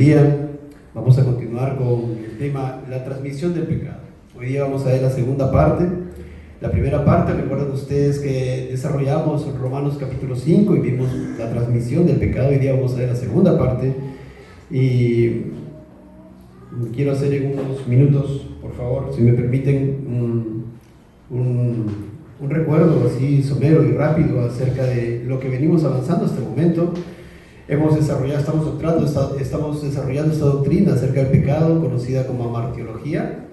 día vamos a continuar con el tema, la transmisión del pecado. Hoy día vamos a ver la segunda parte. La primera parte, recuerden ustedes que desarrollamos Romanos capítulo 5 y vimos la transmisión del pecado. Hoy día vamos a ver la segunda parte. Y quiero hacer en unos minutos, por favor, si me permiten, un recuerdo así somero y rápido acerca de lo que venimos avanzando hasta el momento. Estamos desarrollando esta doctrina acerca del pecado, conocida como amartiología,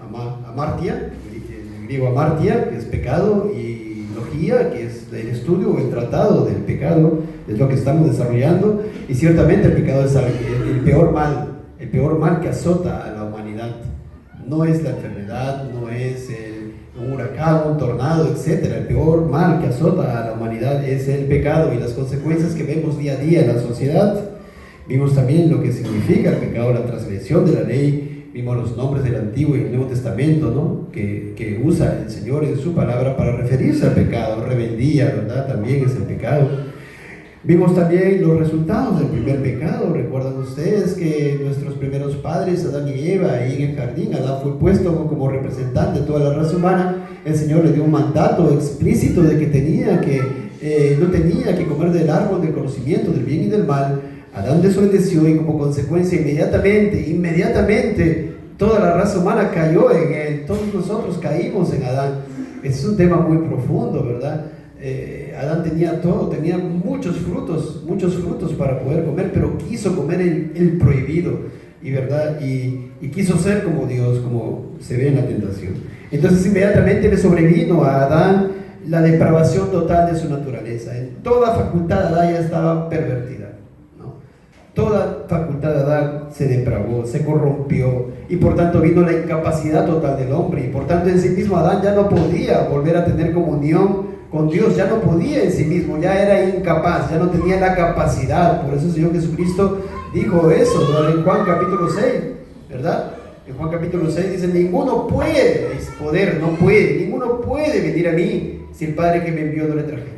amartia, en griego amartia, que es pecado, y logía, que es el estudio o el tratado del pecado, es lo que estamos desarrollando. Y ciertamente el pecado es el peor mal que azota a la humanidad. No es la enfermedad, no es un huracán, un tornado, etc. El peor mal que azota a la humanidad es el pecado y las consecuencias que vemos día a día en la sociedad. Vimos también lo que significa el pecado, la transgresión de la ley. Vimos los nombres del Antiguo y el Nuevo Testamento, ¿no? que usa el Señor en su palabra para referirse al pecado. Rebeldía, ¿verdad? También es el pecado. Vimos también los resultados del primer pecado. Recuerdan ustedes que nuestros primeros padres, Adán y Eva, ahí en el jardín, Adán fue puesto como representante de toda la raza humana. El Señor le dio un mandato explícito de que no tenía que comer del árbol del conocimiento del bien y del mal. Adán desobedeció y como consecuencia inmediatamente toda la raza humana cayó en él. Todos nosotros caímos en Adán. Es un tema muy profundo, ¿verdad? Adán tenía todo, tenía muchos frutos para poder comer, pero quiso comer el prohibido, ¿verdad? Y quiso ser como Dios, como se ve en la tentación. Entonces inmediatamente le sobrevino a Adán la depravación total de su naturaleza. En toda facultad de Adán ya estaba pervertida, ¿no? Toda facultad de Adán se depravó, se corrompió, y por tanto vino la incapacidad total del hombre, y por tanto en sí mismo Adán ya no podía volver a tener comunión con Dios, ya no podía en sí mismo, ya era incapaz, ya no tenía la capacidad. Por eso el Señor Jesucristo dijo eso, ¿no? En Juan capítulo 6, ¿verdad? En Juan capítulo 6 dice: ninguno puede venir a mí si el Padre que me envió no le trajera.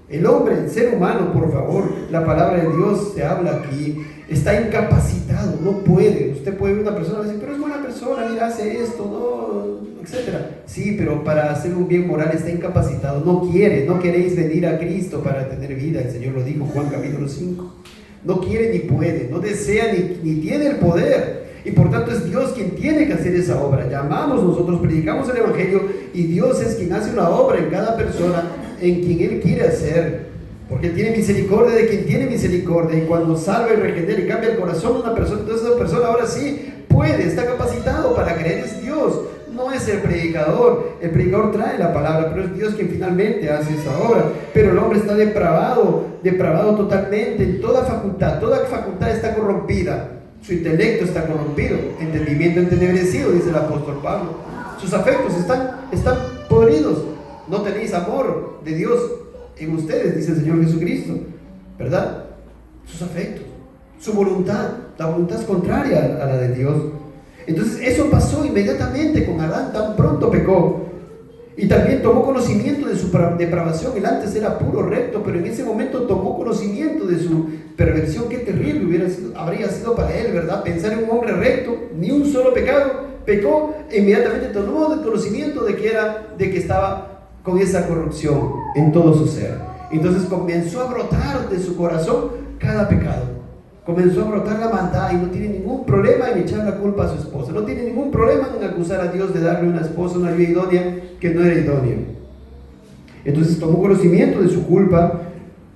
El hombre, el ser humano, por favor, la palabra de Dios se habla aquí, está incapacitado, no puede. Usted puede ver una persona y decir: pero es buena persona, mira, hace esto, no, etcétera. Sí, pero para hacer un bien moral está incapacitado, no queréis venir a Cristo para tener vida. El Señor lo dijo en Juan capítulo 5. No quiere ni puede, no desea ni tiene el poder. Y por tanto es Dios quien tiene que hacer esa obra. Llamamos nosotros, predicamos el Evangelio, y Dios es quien hace una obra en cada persona, en quien Él quiere hacer, porque Él tiene misericordia de quien tiene misericordia. Y cuando salva y regenera y cambia el corazón de una persona, entonces esa persona ahora sí puede, está capacitado para creer. Es Dios, no es el predicador. El predicador trae la palabra, pero es Dios quien finalmente hace esa obra. Pero el hombre está depravado totalmente en toda facultad está corrompida. Su intelecto está corrompido, entendimiento entenebrecido, dice el apóstol Pablo. Sus afectos están podridos. No tenéis amor de Dios en ustedes, dice el Señor Jesucristo, ¿verdad? Sus afectos, su voluntad, la voluntad es contraria a la de Dios. Entonces eso pasó inmediatamente con Adán, tan pronto pecó. Y también tomó conocimiento de su depravación. Él antes era puro, recto, pero en ese momento tomó conocimiento de su perversión. Qué terrible habría sido para él, ¿verdad? Pensar en un hombre recto, ni un solo pecado, pecó, e inmediatamente tomó conocimiento de que estaba con esa corrupción en todo su ser. Entonces comenzó a brotar de su corazón cada pecado. Comenzó a brotar la maldad, y no tiene ningún problema en echar la culpa a su esposa. No tiene ningún problema en acusar a Dios de darle una esposa, una vida idónea que no era idónea. Entonces tomó conocimiento de su culpa.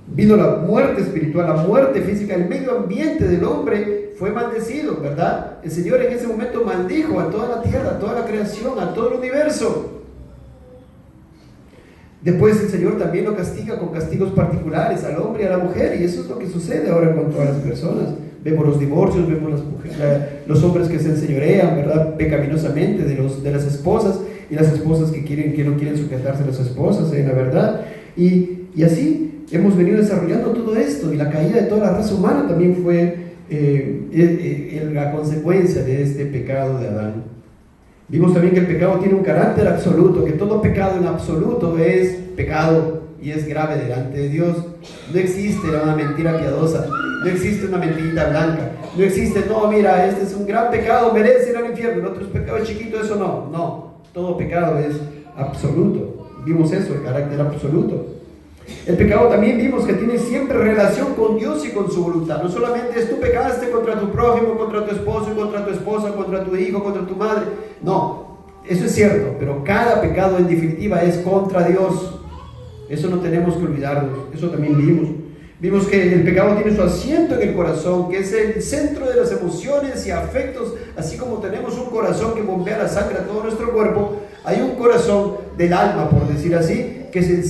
Vino la muerte espiritual, la muerte física. El medio ambiente del hombre fue maldecido, ¿verdad? El Señor en ese momento maldijo a toda la tierra, a toda la creación, a todo el universo. Después el Señor también lo castiga con castigos particulares al hombre y a la mujer, y eso es lo que sucede ahora con todas las personas. Vemos los divorcios, vemos los hombres que se enseñorean, ¿verdad?, pecaminosamente de las esposas, y las esposas que no quieren sujetarse a las esposas, la verdad. Y así hemos venido desarrollando todo esto, y la caída de toda la raza humana también fue la consecuencia de este pecado de Adán. Vimos también que el pecado tiene un carácter absoluto, que todo pecado en absoluto es pecado y es grave delante de Dios. No existe una mentira piadosa. no existe una mentirita blanca, no existe, no, mira, este es un gran pecado, merece ir al infierno, el otro es pecado chiquito, eso no, todo pecado es absoluto. Vimos eso, el carácter absoluto. El pecado también vimos que tiene siempre relación con Dios y con su voluntad. No solamente es tú pecaste contra tu prójimo, contra tu esposo, contra tu esposa, contra tu hijo, contra tu madre. No, eso es cierto, pero cada pecado en definitiva es contra Dios. Eso no tenemos que olvidarnos, eso también vimos. Vimos que el pecado tiene su asiento en el corazón, que es el centro de las emociones y afectos. Así como tenemos un corazón que bombea la sangre a todo nuestro cuerpo, hay un corazón del alma, por decir así, que es el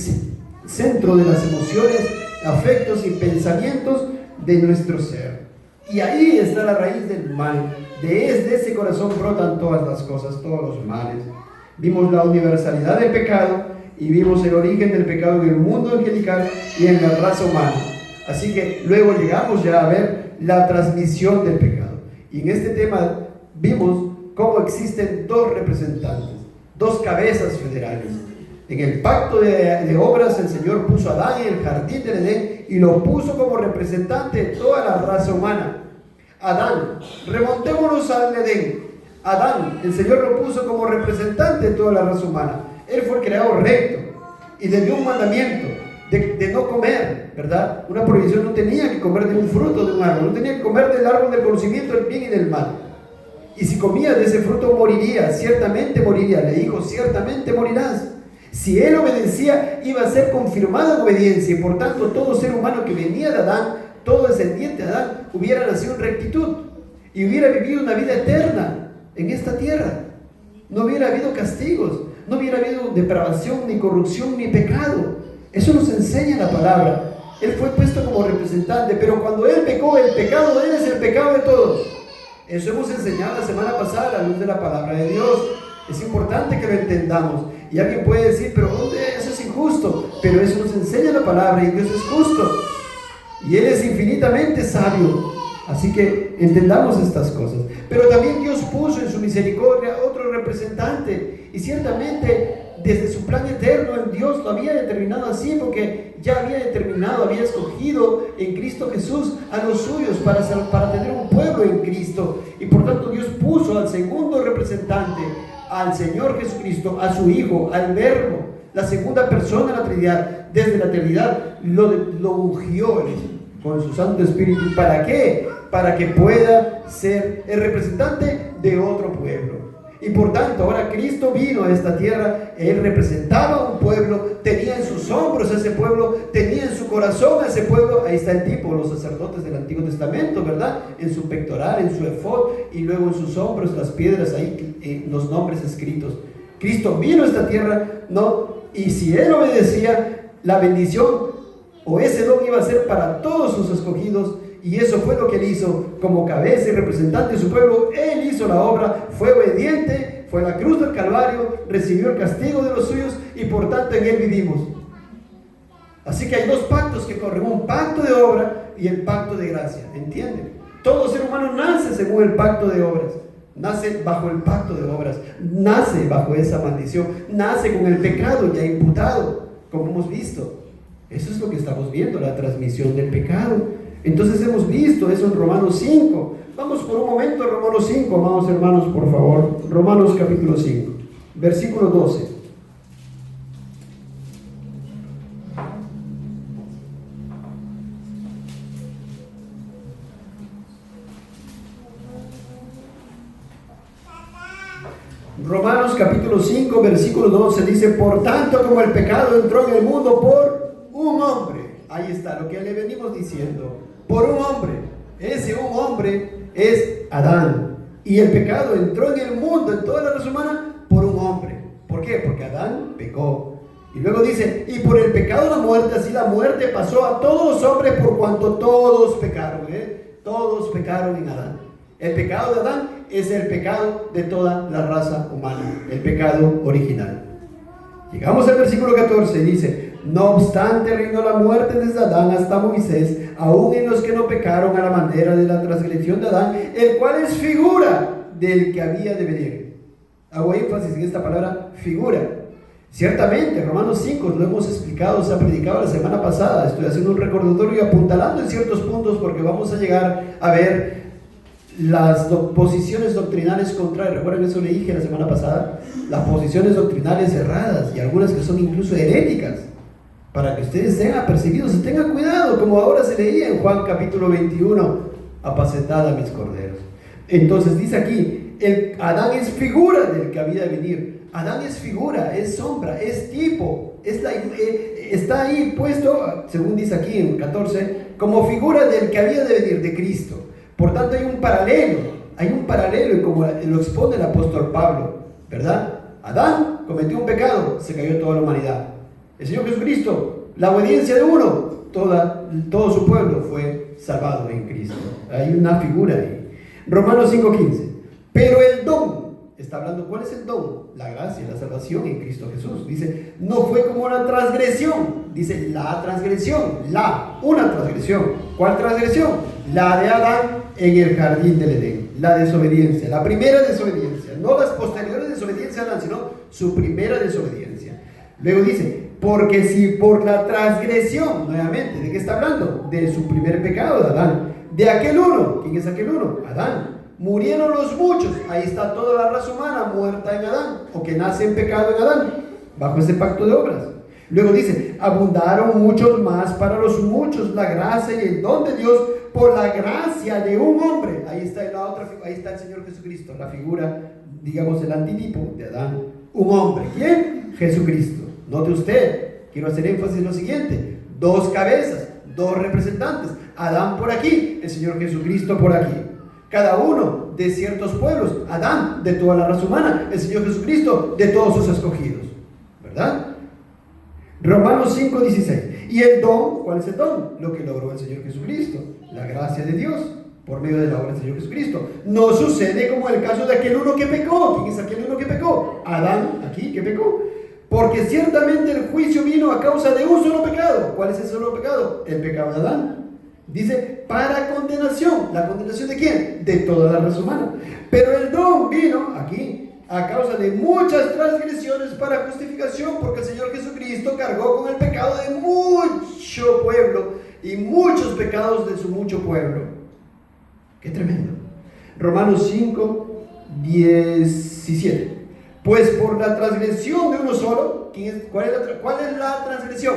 centro de las emociones, afectos y pensamientos de nuestro ser. Y ahí está la raíz del mal. Desde ese corazón brotan todas las cosas, todos los males. Vimos la universalidad del pecado y vimos el origen del pecado en el mundo angelical y en la raza humana. Así que luego llegamos ya a ver la transmisión del pecado. Y en este tema vimos cómo existen dos representantes, dos cabezas federales. En el pacto de obras el Señor puso a Adán en el jardín del Edén y lo puso como representante de toda la raza humana. Adán, remontémonos al Edén. Adán, el Señor lo puso como representante de toda la raza humana. Él fue creado recto y le dio un mandamiento de no comer, ¿verdad? Una prohibición, no tenía que comer de un fruto de un árbol, no tenía que comer del árbol del conocimiento del bien y del mal. Y si comía de ese fruto moriría, ciertamente moriría. Le dijo, ciertamente morirás. Si él obedecía, iba a ser confirmada en obediencia, y por tanto todo ser humano que venía de Adán, todo descendiente de Adán, hubiera nacido en rectitud y hubiera vivido una vida eterna en esta tierra. No hubiera habido castigos, no hubiera habido depravación, ni corrupción, ni pecado. Eso nos enseña la palabra. Él fue puesto como representante, pero cuando él pecó, el pecado de él es el pecado de todos. Eso hemos enseñado la semana pasada a la luz de la palabra de Dios. Es importante que lo entendamos. Y alguien puede decir, pero ¿dónde? Eso es injusto. Pero eso nos enseña la palabra y Dios es justo. Y Él es infinitamente sabio. Así que entendamos estas cosas. Pero también Dios puso en su misericordia otro representante. Y ciertamente desde su plan eterno en Dios lo había determinado así, porque ya había determinado, había escogido en Cristo Jesús a los suyos para tener un pueblo en Cristo. Y por tanto Dios puso al segundo representante, al Señor Jesucristo, a su Hijo, al Verbo, la segunda persona de la Trinidad, desde la eternidad, lo ungió con su Santo Espíritu. ¿Para qué? Para que pueda ser el representante de otro pueblo. Y por tanto, ahora Cristo vino a esta tierra, Él representaba un pueblo, tenía en sus hombros a ese pueblo, tenía en su corazón a ese pueblo. Ahí está el tipo, los sacerdotes del Antiguo Testamento, ¿verdad? En su pectoral, en su efod, y luego en sus hombros las piedras, ahí los nombres escritos. Cristo vino a esta tierra, ¿no? Y si Él obedecía, la bendición o ese don iba a ser para todos sus escogidos. Y eso fue lo que Él hizo como cabeza y representante de su pueblo. Él hizo la obra, fue obediente, fue a la cruz del Calvario, recibió el castigo de los suyos y por tanto en Él vivimos. Así que hay dos pactos que corren, un pacto de obra y el pacto de gracia, ¿entienden? Todo ser humano nace según el pacto de obras, nace bajo el pacto de obras, nace bajo esa maldición, nace con el pecado ya imputado, como hemos visto. Eso es lo que estamos viendo, la transmisión del pecado. Entonces hemos visto eso en Romanos 5. Vamos por un momento a Romanos 5, amados hermanos, por favor. Romanos capítulo 5, versículo 12. Romanos capítulo 5, versículo 12 dice: por tanto, como el pecado entró en el mundo por un hombre. Ahí está lo que le venimos diciendo. Por un hombre. Ese un hombre es Adán. Y el pecado entró en el mundo, en toda la raza humana, por un hombre. ¿Por qué? Porque Adán pecó. Y luego dice: y por el pecado la muerte, así la muerte pasó a todos los hombres por cuanto todos pecaron. Todos pecaron en Adán. El pecado de Adán es el pecado de toda la raza humana, el pecado original. Llegamos al versículo 14 y dice: no obstante reinó la muerte desde Adán hasta Moisés, aún en los que no pecaron a la manera de la transgresión de Adán, el cual es figura del que había de venir. Hago énfasis en esta palabra, figura. Ciertamente, Romanos 5 lo hemos explicado, se ha predicado la semana pasada. Estoy haciendo un recordatorio y apuntalando en ciertos puntos porque vamos a llegar a ver las posiciones doctrinales contrarias. ¿Recuerdan eso le dije la semana pasada? Las posiciones doctrinales erradas y algunas que son incluso heréticas, para que ustedes sean apercibidos y tengan cuidado, como ahora se leía en Juan capítulo 21, apacentad a mis corderos. Entonces dice aquí, Adán es figura del que había de venir. Adán es figura, es sombra, es tipo, está ahí puesto, según dice aquí en 14, como figura del que había de venir, de Cristo. Por tanto hay un paralelo, y como lo expone el apóstol Pablo, ¿verdad? Adán cometió un pecado, se cayó toda la humanidad. El Señor Jesucristo, la obediencia de uno, todo su pueblo fue salvado en Cristo. Hay una figura ahí. Romanos 5:15. Pero el don, está hablando, ¿cuál es el don? La gracia, la salvación en Cristo Jesús. Dice, no fue como una transgresión. Dice, una transgresión. ¿Cuál transgresión? La de Adán en el jardín del Edén. La desobediencia, la primera desobediencia. No las posteriores desobediencias de Adán, sino su primera desobediencia. Luego dice, porque si por la transgresión, nuevamente, ¿de qué está hablando? De su primer pecado de Adán. De aquel uno, ¿quién es aquel uno? Adán. Murieron los muchos, ahí está toda la raza humana muerta en Adán, o que nace en pecado en Adán, bajo ese pacto de obras. Luego dice, abundaron muchos más para los muchos la gracia y el don de Dios por la gracia de un hombre. Ahí está el Señor Jesucristo, la figura, digamos, el antitipo de Adán. Un hombre, ¿quién? Jesucristo. Note usted, quiero hacer énfasis en lo siguiente: 2 cabezas, 2 representantes. Adán por aquí, el Señor Jesucristo por aquí. Cada uno de ciertos pueblos. Adán de toda la raza humana, el Señor Jesucristo de todos sus escogidos, ¿verdad? Romanos 5:16. Y el don, ¿cuál es el don? Lo que logró el Señor Jesucristo, la gracia de Dios por medio de la obra del Señor Jesucristo. No sucede como el caso de aquel uno que pecó. ¿Quién es aquel uno que pecó? Adán, aquí, que pecó. Porque ciertamente el juicio vino a causa de un solo pecado. ¿Cuál es ese solo pecado? El pecado de Adán. Dice, para condenación. ¿La condenación de quién? De toda la raza humana. Pero el don vino aquí a causa de muchas transgresiones para justificación, porque el Señor Jesucristo cargó con el pecado de mucho pueblo y muchos pecados de su mucho pueblo. ¡Qué tremendo! Romanos 5:17. Pues por la transgresión de uno solo, ¿cuál es la transgresión?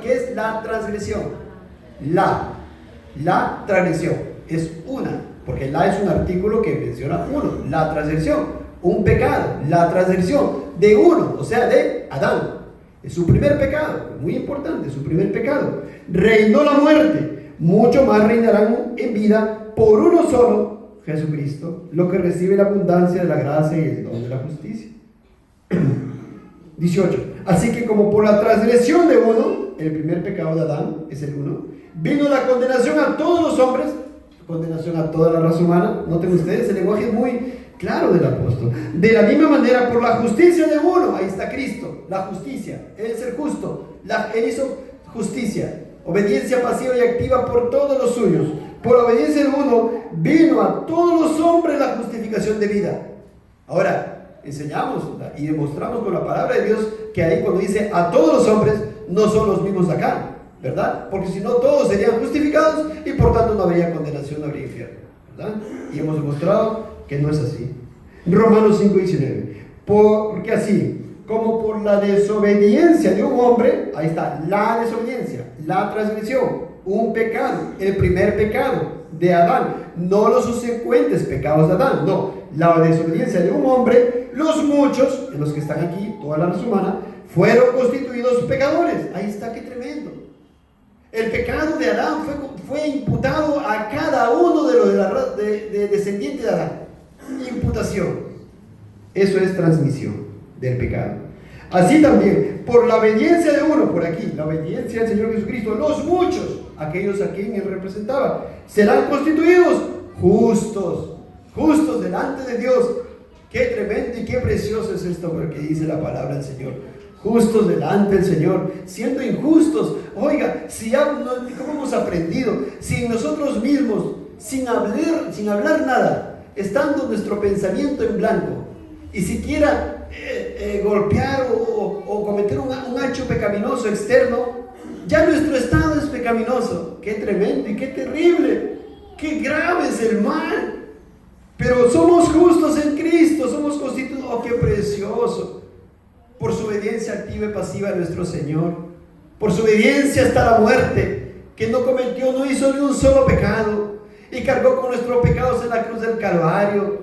¿Qué es la transgresión? La transgresión es una, porque la es un artículo que menciona uno. La transgresión, un pecado, la transgresión de uno, o sea, de Adán. Es su primer pecado, muy importante, su primer pecado. Reinó la muerte, mucho más reinarán en vida por uno solo, Jesucristo, lo que recibe la abundancia de la gracia y el don de la justicia. 18. Así que como por la transgresión de uno, el primer pecado de Adán es el uno, vino la condenación a todos los hombres, condenación a toda la raza humana. Noten ustedes, el lenguaje es muy claro del apóstol. De la misma manera, por la justicia de uno, ahí está Cristo, la justicia, Él es el justo, Él hizo justicia, obediencia pasiva y activa por todos los suyos. Por la obediencia de uno, vino a todos los hombres la justificación de vida. Ahora, enseñamos y demostramos con la palabra de Dios que ahí cuando dice a todos los hombres, no son los mismos de acá, ¿verdad? Porque si no, todos serían justificados y por tanto no habría condenación, no habría infierno, ¿verdad? Y hemos demostrado que no es así. Romanos 5:19. Porque así como por la desobediencia de un hombre, ahí está, la desobediencia, la transgresión, un pecado, el primer pecado de Adán, no los subsecuentes pecados de Adán, no, la desobediencia de un hombre, los muchos, en los que están aquí, toda la raza humana, fueron constituidos pecadores. Ahí está, qué tremendo. El pecado de Adán fue imputado a cada uno de los descendientes de Adán. Imputación. Eso es transmisión del pecado. Así también, por la obediencia de uno, por aquí, la obediencia del Señor Jesucristo, los muchos, aquellos a quien Él representaba, serán constituidos justos delante de Dios. Qué tremendo y qué precioso es esto, porque dice la palabra del Señor. Justos delante del Señor, siendo injustos. Oiga, ¿cómo hemos aprendido? Sin nosotros mismos, sin hablar nada, estando nuestro pensamiento en blanco, y siquiera golpear o cometer un hecho pecaminoso externo, ya nuestro estado es pecaminoso. Qué tremendo y qué terrible, qué grave es el mal. Pero somos justos en Cristo, somos constituidos. Oh, qué precioso. Por su obediencia activa y pasiva a nuestro Señor, por su obediencia hasta la muerte, que no cometió, no hizo ni un solo pecado y cargó con nuestros pecados en la cruz del Calvario.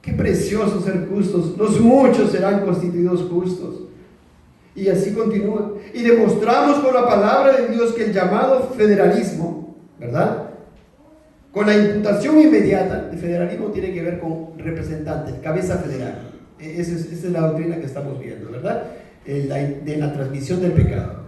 Qué precioso ser justos. Los muchos serán constituidos justos. Y así continúa. Y demostramos con la palabra de Dios que el llamado federalismo, ¿verdad?, con la imputación inmediata, el federalismo tiene que ver con representantes, cabeza federal. Esa es la doctrina que estamos viendo, ¿verdad? De la transmisión del pecado.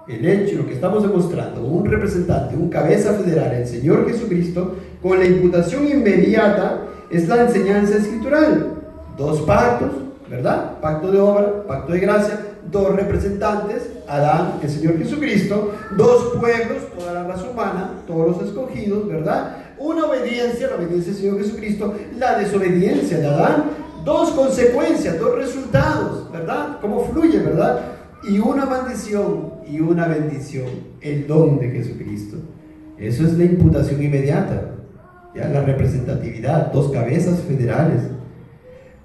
El hecho, lo que estamos demostrando, un representante, un cabeza federal, el Señor Jesucristo, con la imputación inmediata, es la enseñanza escritural. 2 pactos, ¿verdad? Pacto de obra, pacto de gracia, 2 representantes, Adán, el Señor Jesucristo, 2 pueblos, toda la raza humana, todos los escogidos, ¿verdad? Una obediencia, la obediencia del Señor Jesucristo, la desobediencia de Adán, 2 consecuencias, 2 resultados, ¿verdad? Cómo fluye, ¿verdad? Y una maldición y una bendición, el don de Jesucristo. Eso es la imputación inmediata, ya la representatividad, 2 cabezas federales.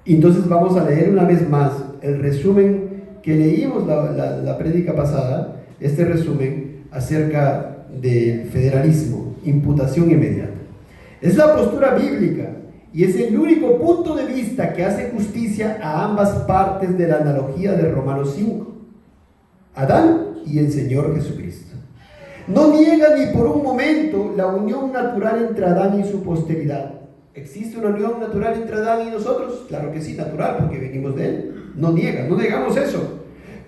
Entonces vamos a leer una vez más el resumen que leímos la prédica pasada, este resumen acerca del federalismo, imputación inmediata. Es la postura bíblica y es el único punto de vista que hace justicia a ambas partes de la analogía de Romanos 5, Adán y el Señor Jesucristo. No niega ni por un momento la unión natural entre Adán y su posteridad. ¿Existe una unión natural entre Adán y nosotros? Claro que sí, natural, porque venimos de él. No niega, no negamos eso.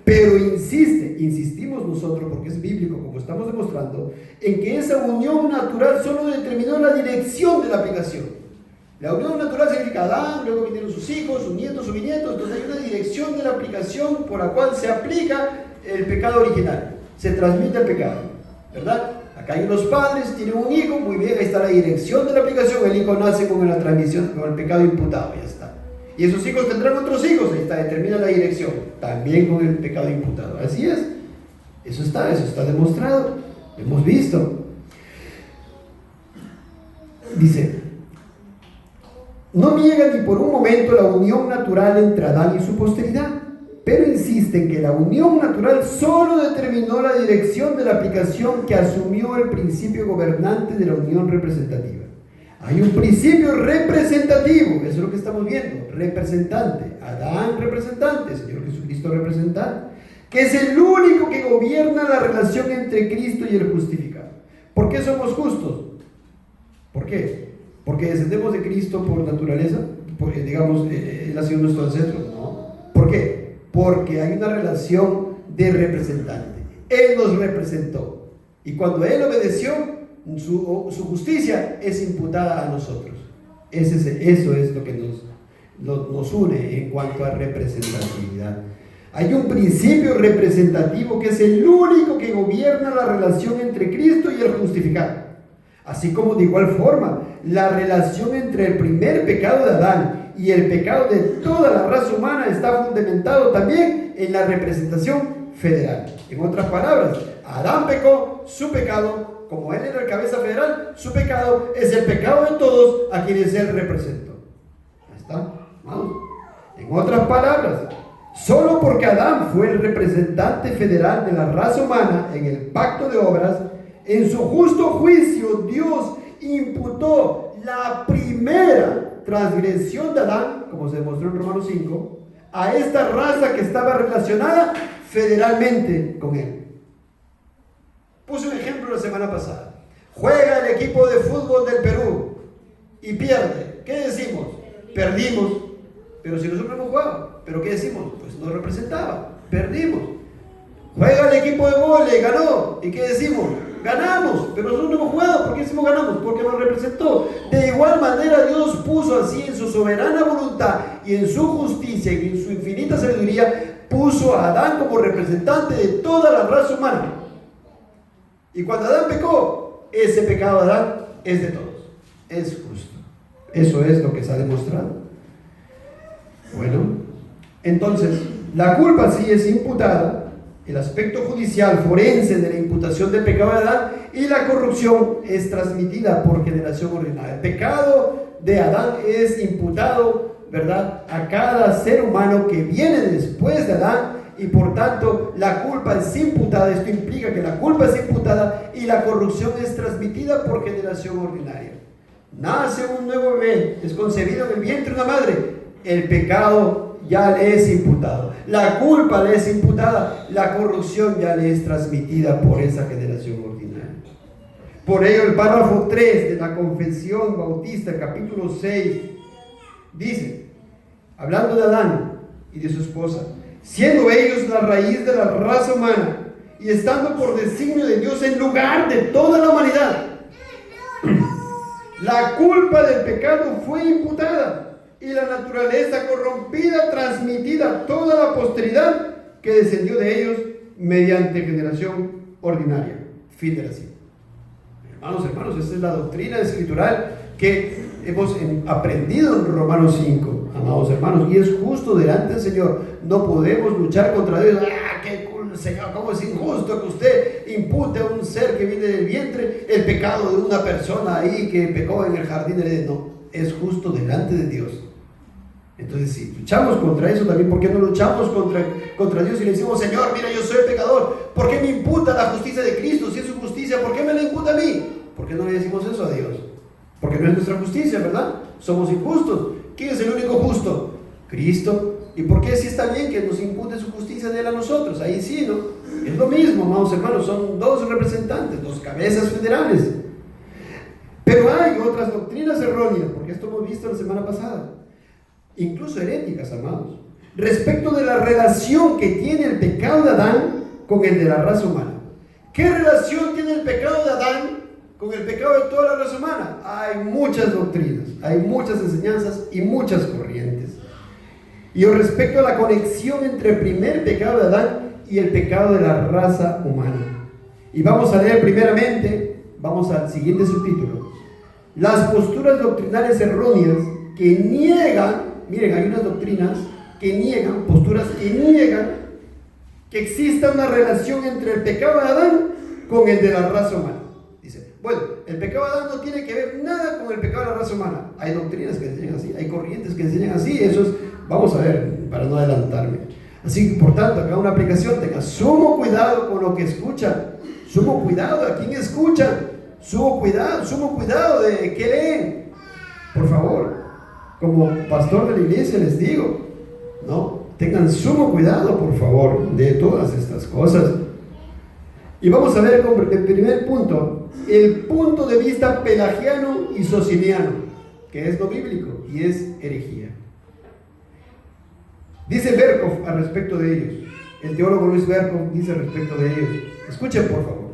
Pero insistimos nosotros, porque es bíblico, como estamos demostrando, en que esa unión natural solo determinó la dirección de la aplicación. La unión natural significa Adán, luego vinieron sus hijos, sus nietos, sus bisnietos. Entonces hay una dirección de la aplicación por la cual se aplica el pecado original, se transmite el pecado, ¿verdad? Acá hay unos padres, tienen un hijo, muy bien, ahí está la dirección de la aplicación, el hijo nace con la transmisión, con el pecado imputado, ya está. Y esos hijos tendrán otros hijos, ahí está, determina la dirección, también con el pecado imputado. Así es, eso está demostrado, lo hemos visto. Dice, no niega ni por un momento la unión natural entre Adán y su posteridad, pero insiste en que la unión natural solo determinó la dirección de la aplicación que asumió el principio gobernante de la unión representativa. Hay un principio representativo, eso es lo que estamos viendo, representante, Adán representante, Señor Jesucristo representante, que es el único que gobierna la relación entre Cristo y el justificado. ¿Por qué somos justos? ¿Por qué? ¿Porque descendemos de Cristo por naturaleza? Porque, digamos, Él ha sido nuestro ancestro. No. ¿Por qué? Porque hay una relación de representante. Él nos representó. Y cuando Él obedeció, su justicia es imputada a nosotros. Eso es lo que nos une en cuanto a representatividad. Hay un principio representativo que es el único que gobierna la relación entre Cristo y el justificado. Así como de igual forma, la relación entre el primer pecado de Adán y el pecado de toda la raza humana está fundamentado también en la representación federal. En otras palabras, Adán pecó, su pecado, como él era el cabeza federal, su pecado es el pecado de todos a quienes él representó. Ahí está. Vamos. En otras palabras, solo porque Adán fue el representante federal de la raza humana en el pacto de obras, en su justo juicio Dios imputó la primera transgresión de Adán, como se demostró en Romanos 5, a esta raza que estaba relacionada federalmente con él. Puse un ejemplo la semana pasada. Juega el equipo de fútbol del Perú y pierde. ¿Qué decimos? Perdimos. Pero si nosotros hemos jugado, ¿pero qué decimos? Pues no representaba, perdimos. Juega el equipo de vóley, ganó. ¿Y qué decimos? Ganamos, pero nosotros no hemos jugado. ¿Por qué decimos ganamos? Porque nos representó. De igual manera Dios puso así en su soberana voluntad y en su justicia y en su infinita sabiduría, puso a Adán como representante de toda la raza humana. Y cuando Adán pecó, ese pecado de Adán es de todos. Es justo. Eso es lo que se ha demostrado. Bueno, Entonces, la culpa sí es imputada, el aspecto judicial, forense de la imputación del pecado de Adán, y la corrupción es transmitida por generación ordinaria. El pecado de Adán es imputado, ¿verdad?, a cada ser humano que viene después de Adán, y por tanto la culpa es imputada. Esto implica que la culpa es imputada y la corrupción es transmitida por generación ordinaria. Nace un nuevo bebé, es concebido en el vientre de una madre, el pecado ya le es imputado, la culpa le es imputada, la corrupción ya le es transmitida por esa generación ordinaria. Por ello el párrafo 3 de la Confesión Bautista, capítulo 6, dice, hablando de Adán y de su esposa: siendo ellos la raíz de la raza humana y estando por designio de Dios en lugar de toda la humanidad, la culpa del pecado fue imputada y la naturaleza corrompida transmitida a toda la posteridad que descendió de ellos mediante generación ordinaria. Fin de la cita. Hermanos, esa es la doctrina escritural que hemos aprendido en Romanos 5, amados hermanos, y es justo delante del Señor. No podemos luchar contra Dios. ¡Qué cool, Señor! ¿Cómo es injusto que usted impute a un ser que viene del vientre el pecado de una persona ahí que pecó en el jardín del Edén? No, es justo delante de Dios. Entonces, si luchamos contra eso, también, ¿por qué no luchamos contra Dios y le decimos: Señor, mira, yo soy pecador, ¿por qué me imputa la justicia de Cristo? Si es su justicia, ¿por qué me la imputa a mí? ¿Por qué no le decimos eso a Dios? Porque no es nuestra justicia, ¿verdad? Somos injustos. ¿Quién es el único justo? Cristo. ¿Y por qué si está bien que nos impute su justicia de él a nosotros? Ahí sí, ¿no? Es lo mismo, amados hermanos, son dos representantes, dos cabezas federales. Pero hay otras doctrinas erróneas, porque esto hemos visto la semana pasada, incluso heréticas, amados, respecto de la relación que tiene el pecado de Adán con el de la raza humana. ¿Qué relación tiene el pecado de Adán con el pecado de toda la raza humana? Hay muchas doctrinas, hay muchas enseñanzas y muchas corrientes. Y respecto a la conexión entre el primer pecado de Adán y el pecado de la raza humana. Y vamos a leer primeramente, vamos al siguiente subtítulo: las posturas doctrinales erróneas que niegan, miren, hay unas doctrinas que niegan, posturas que niegan que exista una relación entre el pecado de Adán con el de la raza humana. Dice, bueno, el pecado de Adán no tiene que ver nada con el pecado de la raza humana. Hay doctrinas que enseñan así, hay corrientes que enseñan así, eso es, vamos a ver, para no adelantarme. Así que, por tanto, acá una aplicación: tenga sumo cuidado con lo que escucha, sumo cuidado a quien escucha, sumo cuidado de qué leen. Por favor, como pastor de la iglesia les digo, ¿no? Tengan sumo cuidado, por favor, de todas estas cosas. Y vamos a ver como el primer punto, el punto de vista pelagiano y sociniano, que es no bíblico y es herejía. Dice Berkhoff al respecto de ellos, el teólogo Luis Berkhoff dice al respecto de ellos. Escuchen, por favor.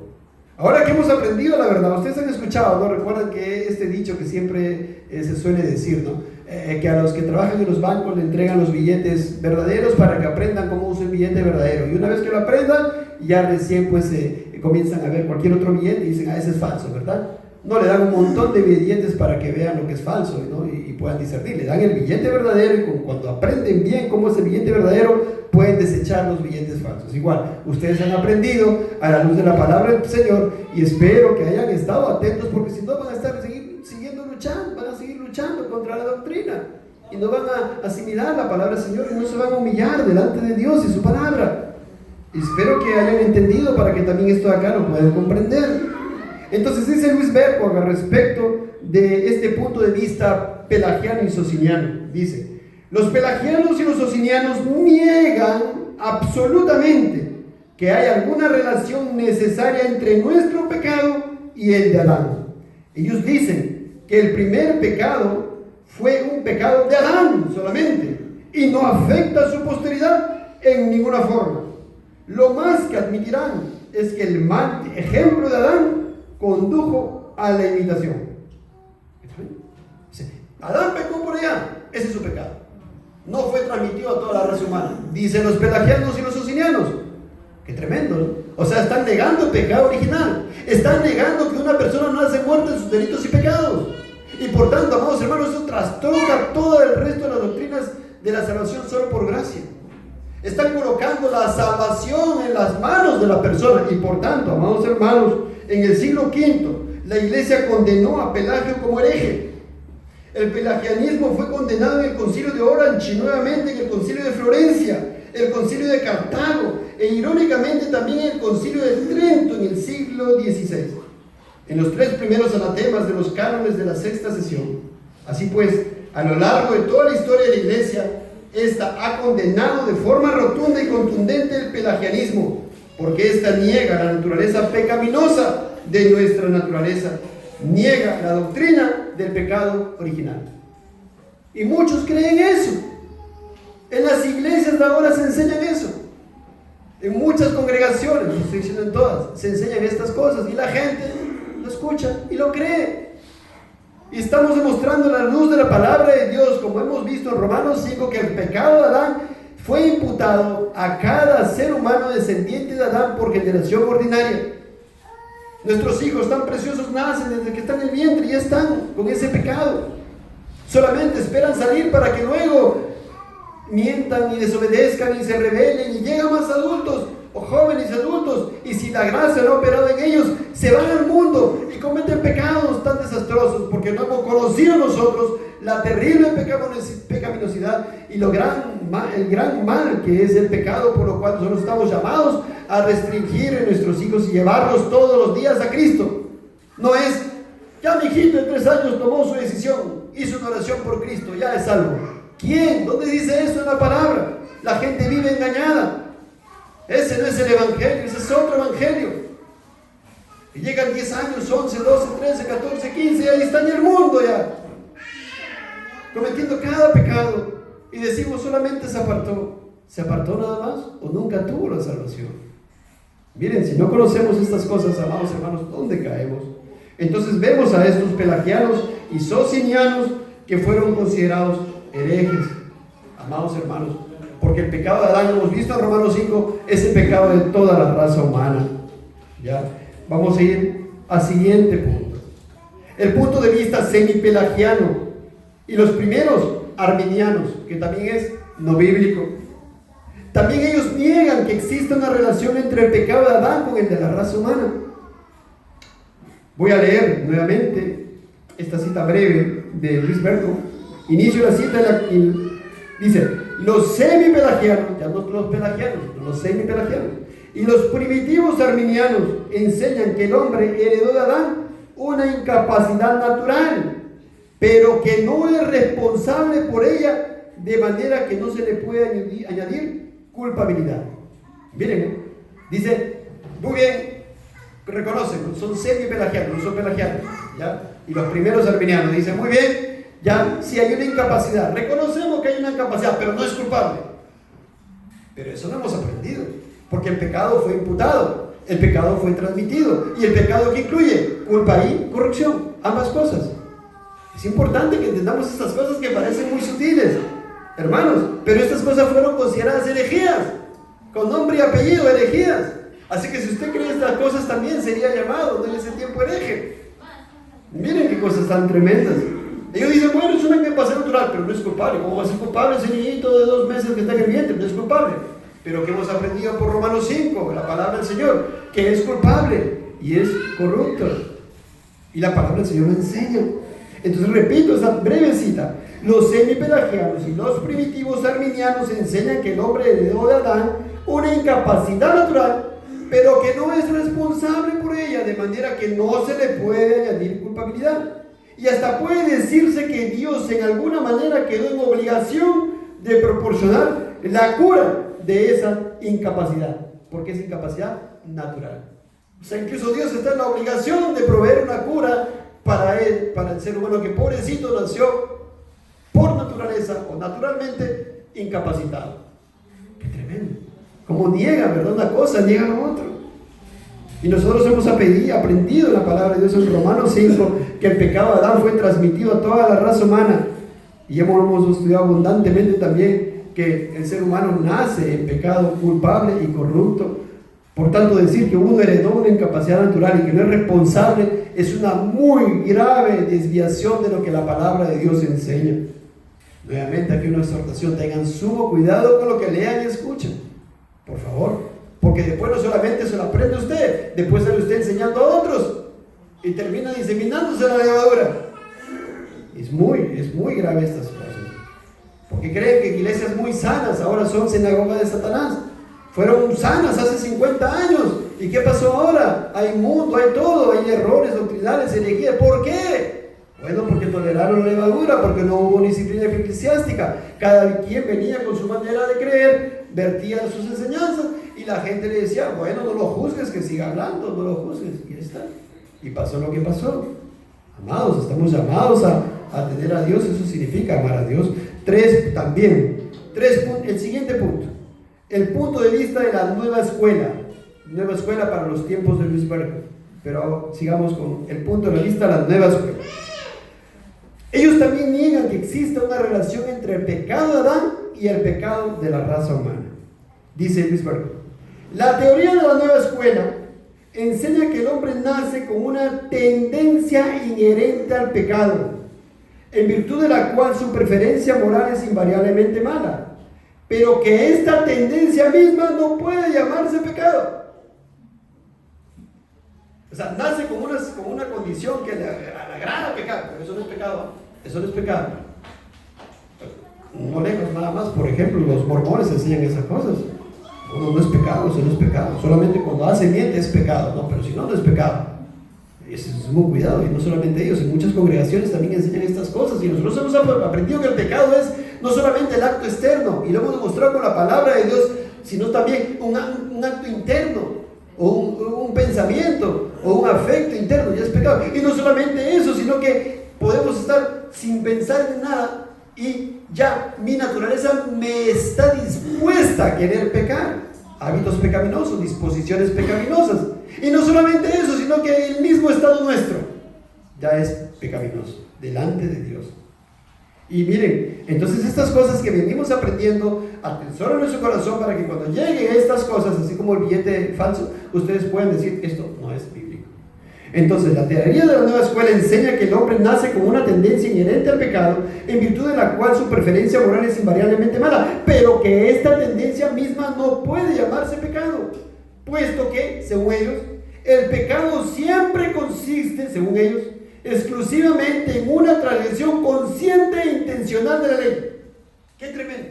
Ahora que hemos aprendido la verdad, ustedes han escuchado, ¿no? Recuerdan que este dicho que siempre se suele decir, ¿no? Que a los que trabajan en los bancos le entregan los billetes verdaderos para que aprendan cómo usar el billete verdadero. Y una vez que lo aprendan, ya recién pues comienzan a ver cualquier otro billete y dicen: ese es falso, ¿verdad? No, le dan un montón de billetes para que vean lo que es falso, ¿no? y puedan discernir. Le dan el billete verdadero y cuando aprenden bien cómo es el billete verdadero, pueden desechar los billetes falsos. Igual, ustedes han aprendido a la luz de la palabra del Señor y espero que hayan estado atentos, porque si no van a estar siguiendo luchando, van a seguir luchando contra la doctrina y no van a asimilar la palabra del Señor y no se van a humillar delante de Dios y su palabra. Y espero que hayan entendido para que también esto de acá lo puedan comprender. Entonces dice Luis Berkhoff al respecto de este punto de vista pelagiano y sociniano. Dice: los pelagianos y los socinianos niegan absolutamente que hay alguna relación necesaria entre nuestro pecado y el de Adán. Ellos dicen que el primer pecado fue un pecado de Adán solamente y no afecta a su posteridad en ninguna forma. Lo más que admitirán es que el mal ejemplo de Adán condujo a la imitación. Adán pecó por allá, ese es su pecado. No fue transmitido a toda la raza humana. Dicen los pelagianos y los socinianos. Qué tremendo, ¿no? O sea, están negando el pecado original. Están negando que una persona no hace muerta en sus delitos y pecados. Y por tanto, amados hermanos, eso trastoca todo el resto de las doctrinas de la salvación solo por gracia. Están colocando la salvación en las manos de la persona. Y por tanto, amados hermanos, en el siglo V, la iglesia condenó a Pelagio como hereje. El pelagianismo fue condenado en el concilio de Orange y nuevamente en el concilio de Florencia, el concilio de Cartago e irónicamente también en el concilio de Trento en el siglo XVI, en los 3 primeros anatemas de los cánones de la sexta sesión. Así pues, a lo largo de toda la historia de la iglesia, esta ha condenado de forma rotunda y contundente el pelagianismo, porque esta niega la naturaleza pecaminosa de nuestra naturaleza, niega la doctrina del pecado original. Y muchos creen eso. En las iglesias de ahora se enseñan eso. En muchas congregaciones, no estoy diciendo en todas, se enseñan estas cosas y la gente lo escucha y lo cree. Y estamos demostrando la luz de la palabra de Dios, como hemos visto en Romanos 5, que el pecado de Adán fue imputado a cada ser humano descendiente de Adán por generación ordinaria. Nuestros hijos tan preciosos nacen desde que están en el vientre y ya están con ese pecado. Solamente esperan salir para que luego mientan y desobedezcan y se rebelen y llegan más adultos o jóvenes adultos, y si la gracia no ha operado en ellos, se van al mundo y cometen pecados tan desastrosos porque no hemos conocido nosotros la terrible pecaminosidad y el gran mal que es el pecado, por lo cual nosotros estamos llamados a restringir en nuestros hijos y llevarlos todos los días a Cristo. No es, ya mi hijito de 3 años tomó su decisión, hizo una oración por Cristo, ya es salvo. ¿Quién? ¿Dónde dice eso en la palabra? La gente vive engañada. Ese no es el evangelio, ese es otro evangelio. Y llegan 10 años, 11, 12, 13, 14, 15, y ahí está en el mundo ya, cometiendo cada pecado. Y decimos solamente se apartó. ¿Se apartó nada más o nunca tuvo la salvación? Miren, si no conocemos estas cosas, amados hermanos, ¿dónde caemos? Entonces vemos a estos pelagianos y socinianos que fueron considerados herejes, amados hermanos, porque el pecado de Adán, hemos visto en Romanos 5, es el pecado de toda la raza humana. Ya, vamos a ir al siguiente punto. El punto de vista semipelagiano y los primeros arminianos, que también es no bíblico. También ellos niegan que exista una relación entre el pecado de Adán con el de la raza humana. Voy a leer nuevamente esta cita breve de Luis Berco. Inicio la cita dice: los semipelagianos, ya no los pelagianos, los semipelagianos y los primitivos arminianos enseñan que el hombre heredó de Adán una incapacidad natural, pero que no es responsable por ella, de manera que no se le puede añadir culpabilidad. Miren, dice, muy bien, reconocen, son semipelagianos, no son pelagianos, ¿ya? Y los primeros arminianos dicen, muy bien, ya, si hay una incapacidad, reconocemos que hay una incapacidad, pero no es culpable. Pero eso no hemos aprendido, porque el pecado fue imputado, el pecado fue transmitido, y el pecado que incluye culpa y corrupción, ambas cosas. Es importante que entendamos estas cosas que parecen muy sutiles, hermanos, pero estas cosas fueron consideradas herejías, con nombre y apellido, herejías. Así que si usted cree estas cosas, también sería llamado en ese tiempo hereje. Miren qué cosas tan tremendas. Ellos dicen, bueno, es una incapacidad natural, pero no es culpable. ¿Cómo va a ser culpable ese niñito de 2 meses que está en el vientre? No es culpable. Pero que hemos aprendido por Romanos 5, la palabra del Señor, que es culpable y es corrupto. Y la palabra del Señor lo enseña. Entonces repito esta breve cita. Los semipelagianos y los primitivos arminianos enseñan que el hombre heredó de Adán una incapacidad natural, pero que no es responsable por ella, de manera que no se le puede añadir culpabilidad. Y hasta puede decirse que Dios en alguna manera quedó en obligación de proporcionar la cura de esa incapacidad, porque es incapacidad natural. O sea, incluso Dios está en la obligación de proveer una cura para él, para el ser humano que pobrecito nació por naturaleza o naturalmente incapacitado. ¡Qué tremendo! Como niegan, ¿verdad? Una cosa, niegan a otra. Y nosotros hemos aprendido en la palabra de Dios en Romanos 5 que el pecado de Adán fue transmitido a toda la raza humana. Y hemos estudiado abundantemente también que el ser humano nace en pecado, culpable y corrupto. Por tanto, decir que uno heredó una incapacidad natural y que no es responsable es una muy grave desviación de lo que la palabra de Dios enseña. Nuevamente aquí una exhortación: tengan sumo cuidado con lo que lean y escuchan, por favor, porque después no solamente se lo aprende usted, después sale usted enseñando a otros y termina diseminándose la levadura. Es muy grave estas cosas, porque creen que iglesias muy sanas ahora son sinagogas de Satanás. Fueron sanas hace 50 años. ¿Y qué pasó ahora? Hay mundo, hay todo, hay errores doctrinales, herejías. ¿Por qué? Bueno, porque toleraron la levadura, porque no hubo disciplina eclesiástica. Cada quien venía con su manera de creer, vertía sus enseñanzas, y la gente le decía: bueno, no lo juzgues, que siga hablando, no lo juzgues. Y ahí está. Y pasó lo que pasó. Amados, estamos llamados a tener a Dios. Eso significa amar a Dios. El siguiente punto: el punto de vista de la nueva escuela para los tiempos de Luis Berger. Pero sigamos con el punto de vista de la nueva escuela. Ellos también niegan que exista una relación entre el pecado de Adán y el pecado de la raza humana. Dice Luis Berger: la teoría de la nueva escuela enseña que el hombre nace con una tendencia inherente al pecado, en virtud de la cual su preferencia moral es invariablemente mala, pero que esta tendencia misma no puede llamarse pecado. O sea, nace con una condición que le agrada pecar, pero eso no es pecado. Eso no es pecado. No lejos nada más, por ejemplo, los mormones enseñan esas cosas. No es pecado, eso no es pecado. Solamente cuando hace miente es pecado, no, pero si no, no es pecado. Eso es muy cuidado, y no solamente ellos, en muchas congregaciones también enseñan estas cosas, y nosotros hemos aprendido que el pecado es no solamente el acto externo, y lo hemos demostrado con la palabra de Dios, sino también un acto interno, o un pensamiento, o un afecto interno, ya es pecado. Y no solamente eso, sino que podemos estar sin pensar en nada, y ya mi naturaleza me está dispuesta a querer pecar. Hábitos pecaminosos, disposiciones pecaminosas. Y no solamente eso, sino que el mismo estado nuestro ya es pecaminoso delante de Dios. Y miren, entonces estas cosas que venimos aprendiendo, atesoren en nuestro corazón, para que cuando lleguen estas cosas, así como el billete falso, ustedes pueden decir: esto no es bíblico. Entonces, la teoría de la nueva escuela enseña que el hombre nace con una tendencia inherente al pecado, en virtud de la cual su preferencia moral es invariablemente mala, pero que esta tendencia misma no puede llamarse pecado, puesto que, según ellos, el pecado siempre consiste, según ellos, exclusivamente en una transgresión consciente e intencional de la ley. ¡Qué tremendo!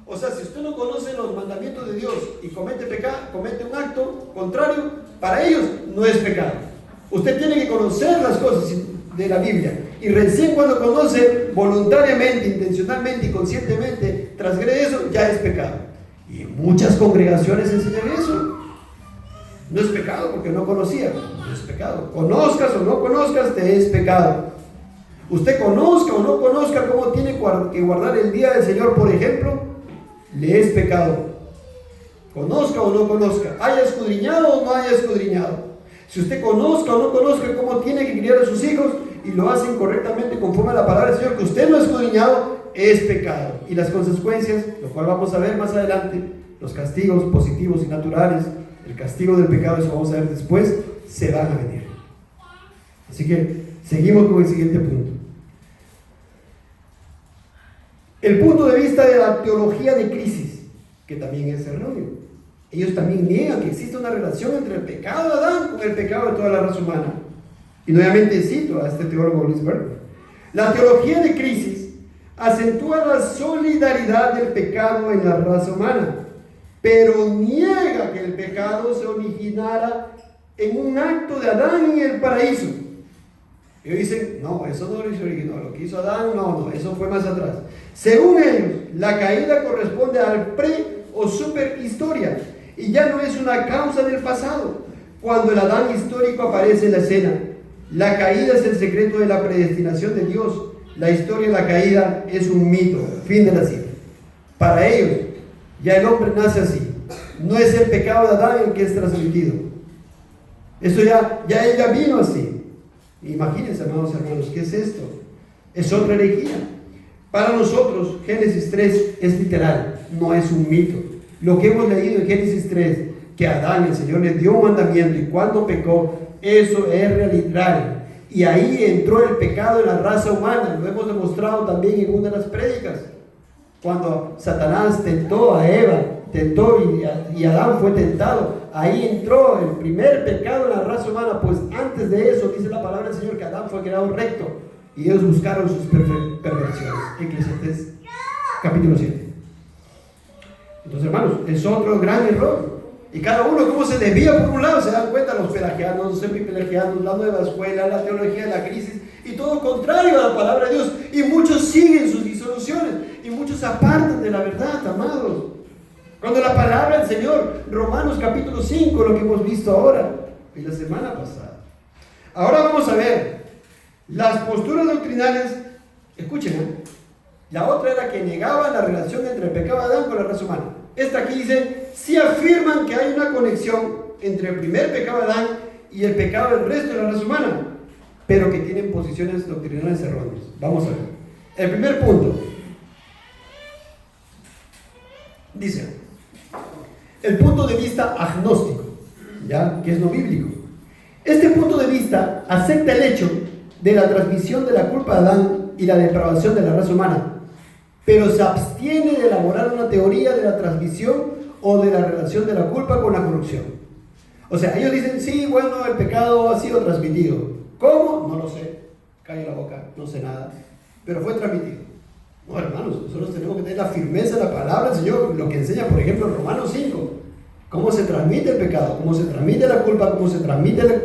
O sea, si usted no conoce los mandamientos de Dios y comete un acto contrario, para ellos no es pecado. Usted tiene que conocer las cosas de la Biblia, y recién cuando conoce voluntariamente, intencionalmente y conscientemente transgrede eso, ya es pecado. Y muchas congregaciones enseñan eso. No es pecado porque no conocía, no es pecado. Conozcas o no conozcas, te es pecado. Usted conozca o no conozca cómo tiene que guardar el día del Señor, por ejemplo, le es pecado. Conozca o no conozca, haya escudriñado o no haya escudriñado. Si usted conozca o no conozca cómo tiene que criar a sus hijos y lo hacen correctamente conforme a la palabra del Señor, que usted no ha escudriñado, es pecado. Y las consecuencias, lo cual vamos a ver más adelante, los castigos positivos y naturales, el castigo del pecado, eso vamos a ver después, se van a venir. Así que seguimos con el siguiente punto. El punto de vista de la teología de crisis, que también es erróneo. Ellos también niegan que existe una relación entre el pecado de Adán con el pecado de toda la raza humana. Y nuevamente cito a este teólogo Luis Berger: la teología de crisis acentúa la solidaridad del pecado en la raza humana, pero niega que el pecado se originara en un acto de Adán en el paraíso. Ellos dicen: no, eso no se originó, lo que hizo Adán, no, eso fue más atrás. Según ellos, la caída corresponde al pre o superhistoria, y ya no es una causa del pasado. Cuando el Adán histórico aparece en la escena, la caída es el secreto de la predestinación de Dios. La historia de la caída es un mito. Fin de la cita. Para ellos, ya el hombre nace así. No es el pecado de Adán el que es transmitido. Eso ya ella vino así. Imagínense, amados hermanos, ¿qué es esto? Es otra herejía. Para nosotros, Génesis 3 es literal, no es un mito. Lo que hemos leído en Génesis 3, que a Adán el Señor le dio un mandamiento y cuando pecó, eso es real. Y ahí entró el pecado en la raza humana. Lo hemos demostrado también en una de las prédicas. Cuando Satanás tentó a Eva, y Adán fue tentado, ahí entró el primer pecado en la raza humana. Pues antes de eso dice la palabra del Señor que Adán fue creado recto y ellos buscaron sus perversiones. Eclesiastés capítulo 7. Entonces, hermanos, es otro gran error. Y cada uno como se desvía por un lado, se dan cuenta los pelagianos, los semipelagianos, la nueva escuela, la teología de la crisis, y todo contrario a la palabra de Dios. Y muchos siguen sus disoluciones, y muchos se apartan de la verdad, amados. Cuando la palabra del Señor, Romanos capítulo 5, lo que hemos visto ahora, y la semana pasada. Ahora vamos a ver las posturas doctrinales. Escuchen, la otra era que negaban la relación entre el pecado de Adán con la raza humana. Esta aquí dice, sí afirman que hay una conexión entre el primer pecado de Adán y el pecado del resto de la raza humana, pero que tienen posiciones doctrinales erróneas. Vamos a ver. El primer punto. Dice, el punto de vista agnóstico, ¿ya? Que es no bíblico. Este punto de vista acepta el hecho de la transmisión de la culpa de Adán y la depravación de la raza humana, pero se abstiene de elaborar una teoría de la transmisión o de la relación de la culpa con la corrupción. O sea, ellos dicen, sí, bueno, el pecado ha sido transmitido. ¿Cómo? No lo sé. Cae la boca, no sé nada. Pero fue transmitido. No, hermanos, nosotros tenemos que tener la firmeza de la palabra del Señor, lo que enseña, por ejemplo, Romanos 5. Cómo se transmite el pecado, cómo se transmite la culpa, cómo se transmite la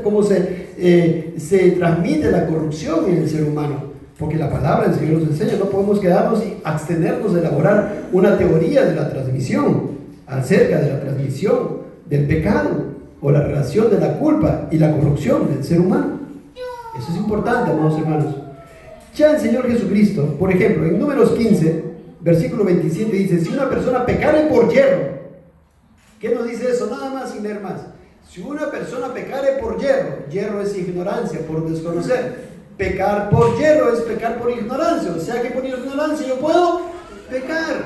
corrupción en el ser humano. Porque la palabra del Señor nos enseña, no podemos quedarnos y abstenernos de elaborar una teoría de la transmisión, acerca de la transmisión del pecado o la relación de la culpa y la corrupción del ser humano. Eso es importante, amados hermanos. Ya el Señor Jesucristo, por ejemplo, en Números 15, versículo 27 dice, si una persona pecare por yerro, ¿qué nos dice eso? Nada más sin leer más. Si una persona pecare por yerro es ignorancia, por desconocer. Pecar por yerro es pecar por ignorancia, o sea que por ignorancia yo puedo pecar.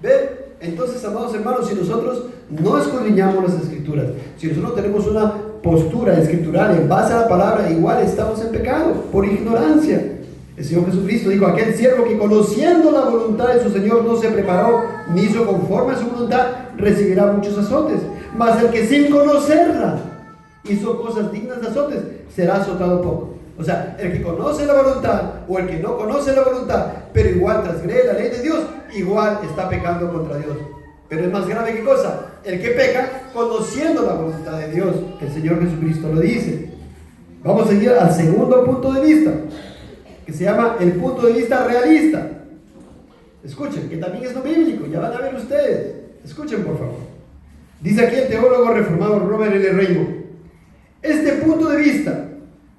¿Ven? Entonces, amados hermanos, si nosotros no escudriñamos las escrituras, si nosotros tenemos una postura escritural en base a la palabra, igual estamos en pecado, por ignorancia. El Señor Jesucristo dijo, aquel siervo que conociendo la voluntad de su Señor no se preparó ni hizo conforme a su voluntad, recibirá muchos azotes. Mas el que sin conocerla hizo cosas dignas de azotes, será azotado poco. O sea, el que conoce la voluntad o el que no conoce la voluntad, pero igual transgrede la ley de Dios, igual está pecando contra Dios. Pero es más grave que cosa, el que peca conociendo la voluntad de Dios. El Señor Jesucristo lo dice. Vamos a ir al segundo punto de vista, que se llama el punto de vista realista. Escuchen, que también es no bíblico, ya van a ver ustedes. Escuchen, por favor. Dice aquí el teólogo reformado Robert L. Raymond. Este punto de vista,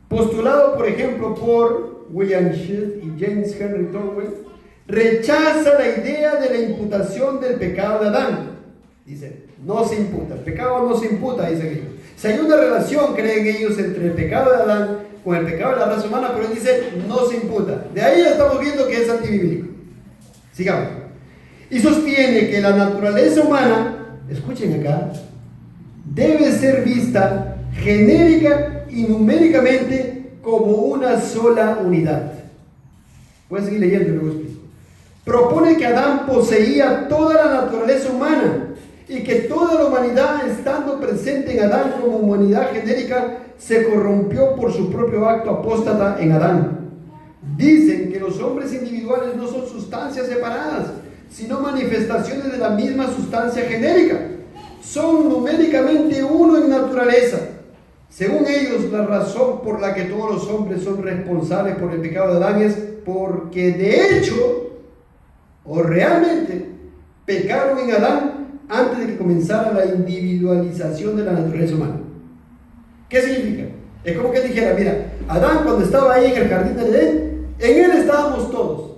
postulado por ejemplo por William Shedd y James Henry Thornwell, rechaza la idea de la imputación del pecado de Adán. Dice, no se imputa, el pecado no se imputa, dicen ellos. Si hay una relación, creen ellos, entre el pecado de Adán con el pecado de la raza humana, pero él dice, no se imputa. De ahí estamos viendo que es antibíblico. Sigamos. Y sostiene que la naturaleza humana, escuchen acá, debe ser vista genérica y numéricamente como una sola unidad. Voy a seguir leyendo y luego explico. Propone que Adán poseía toda la naturaleza humana y que toda la humanidad, estando presente en Adán como humanidad genérica, se corrompió por su propio acto apóstata en Adán. Dicen que los hombres individuales no son sustancias separadas, sino manifestaciones de la misma sustancia genérica. Son numéricamente uno en naturaleza. Según ellos, la razón por la que todos los hombres son responsables por el pecado de Adán es porque de hecho, o realmente, pecaron en Adán antes de que comenzara la individualización de la naturaleza humana. ¿Qué significa? Es como que él dijera, mira, Adán cuando estaba ahí en el jardín del Edén, en él estábamos todos.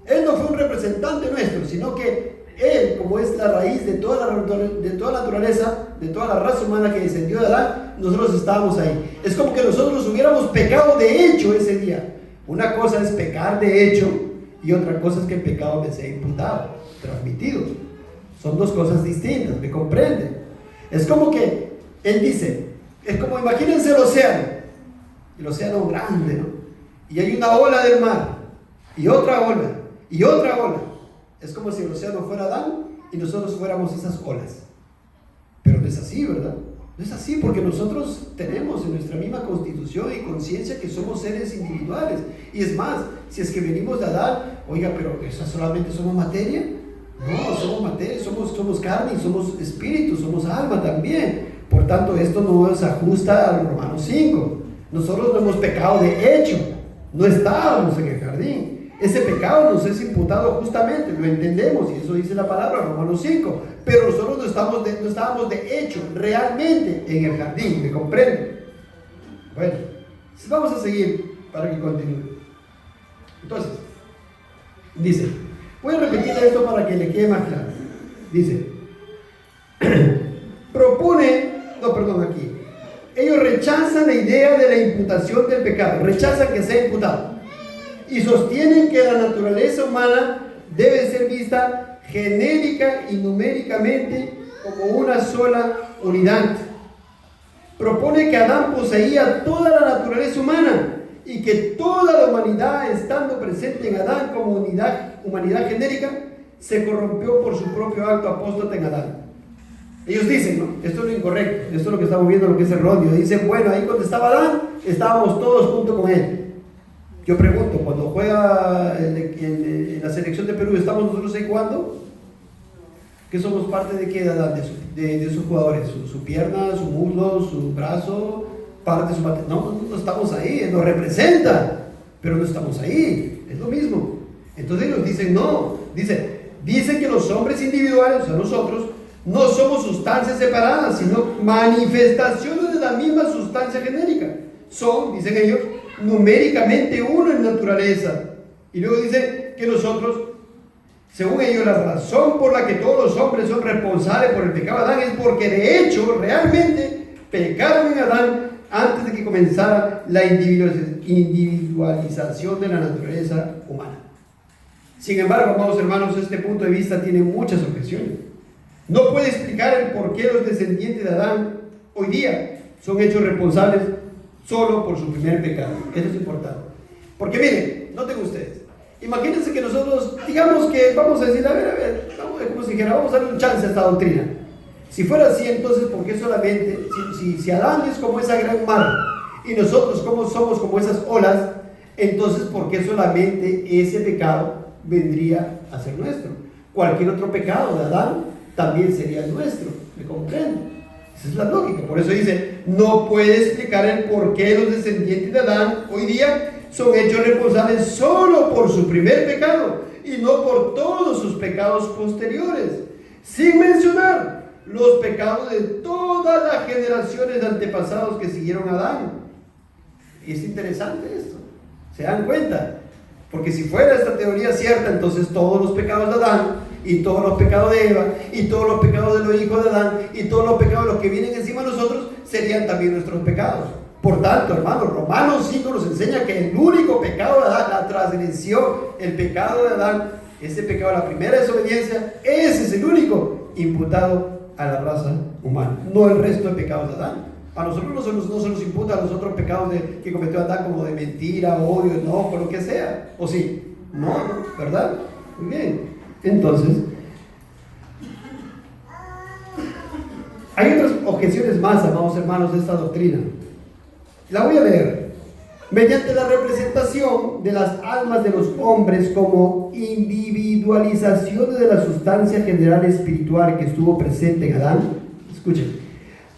Él no fue un representante nuestro, sino que él, como es la raíz de toda la naturaleza, de toda la raza humana que descendió de Adán, nosotros estábamos ahí. Es como que nosotros hubiéramos pecado de hecho ese día. Una cosa es pecar de hecho y otra cosa es que el pecado me sea imputado, transmitido. Son dos cosas distintas, ¿me comprenden? Es como que él dice, es como imagínense el océano. el océano grande, ¿no? Y hay una ola del mar, y otra ola, y otra ola. Es como si el océano fuera Adán y nosotros fuéramos esas olas. Pero no es así, ¿verdad? No es así, porque nosotros tenemos en nuestra misma constitución y conciencia que somos seres individuales. Y es más, si es que venimos de Adán, oiga, pero ¿eso solamente somos materia? No, somos materia, somos carne y somos espíritu, somos alma también. Por tanto, esto no se ajusta al Romanos 5. Nosotros no hemos pecado de hecho, no estábamos en el jardín. Ese pecado nos es imputado justamente, lo entendemos, y eso dice la palabra, Romanos 5. Pero nosotros no estábamos de hecho, realmente en el jardín, ¿me comprende? Bueno, vamos a seguir para que continúe. Entonces, dice, voy a repetir esto para que le quede más claro. Dice, ellos rechazan la idea de la imputación del pecado, rechazan que sea imputado y sostienen que la naturaleza humana debe ser vista genérica y numéricamente como una sola unidad. Propone que Adán poseía toda la naturaleza humana y que toda la humanidad, estando presente en Adán como humanidad genérica, se corrompió por su propio acto apóstata en Adán. Ellos dicen, ¿no? Esto es lo incorrecto, esto es lo que estamos viendo, lo que es erróneo. Dicen, bueno, ahí cuando estaba Adán, estábamos todos junto con él. Yo pregunto, cuando juega en la selección de Perú, ¿estamos nosotros ahí jugando? ¿Qué somos parte de qué de Adán? De sus jugadores, su pierna, su muslo, su brazo, parte de su materia. No estamos ahí, nos representa, pero no estamos ahí, es lo mismo. Entonces ellos dicen, no, dicen que los hombres individuales, o sea, nosotros, no somos sustancias separadas, sino manifestaciones de la misma sustancia genérica. Son, dicen ellos, numéricamente uno en naturaleza. Y luego dicen que nosotros, según ellos, la razón por la que todos los hombres son responsables por el pecado de Adán es porque de hecho, realmente, pecaron en Adán antes de que comenzara la individualización de la naturaleza humana. Sin embargo, amados hermanos, este punto de vista tiene muchas objeciones. No puede explicar el por qué los descendientes de Adán hoy día son hechos responsables solo por su primer pecado. Eso es importante. Porque miren, noten ustedes, imagínense que nosotros, digamos que vamos a decir, a ver, como si dijera, vamos a darle un chance a esta doctrina. Si fuera así, entonces, ¿por qué solamente, si Adán es como esa gran mar y nosotros somos como esas olas, entonces, ¿por qué solamente ese pecado vendría a ser nuestro? Cualquier otro pecado de Adán también sería nuestro, ¿me comprendo? Esa es la lógica. Por eso dice, no puede explicar el por qué los descendientes de Adán hoy día son hechos responsables solo por su primer pecado y no por todos sus pecados posteriores, sin mencionar los pecados de todas las generaciones de antepasados que siguieron a Adán. Y es interesante esto, ¿se dan cuenta? Porque si fuera esta teoría cierta, entonces todos los pecados de Adán y todos los pecados de Eva, y todos los pecados de los hijos de Adán, y todos los pecados de los que vienen encima de nosotros, serían también nuestros pecados. Por tanto, hermanos, Romanos 5 nos enseña que el único pecado de Adán, la transgresión, el pecado de Adán, ese pecado, la primera desobediencia, ese es el único imputado a la raza humana, no el resto de pecados de Adán. A nosotros no se nos imputa los otros pecados que cometió Adán, como de mentira, odio, enojo, lo que sea. ¿O sí? No, ¿verdad? Muy bien. Entonces, hay otras objeciones más, amados hermanos, de esta doctrina. La voy a leer. Mediante la representación de las almas de los hombres como individualizaciones de la sustancia general espiritual que estuvo presente en Adán, escuchen,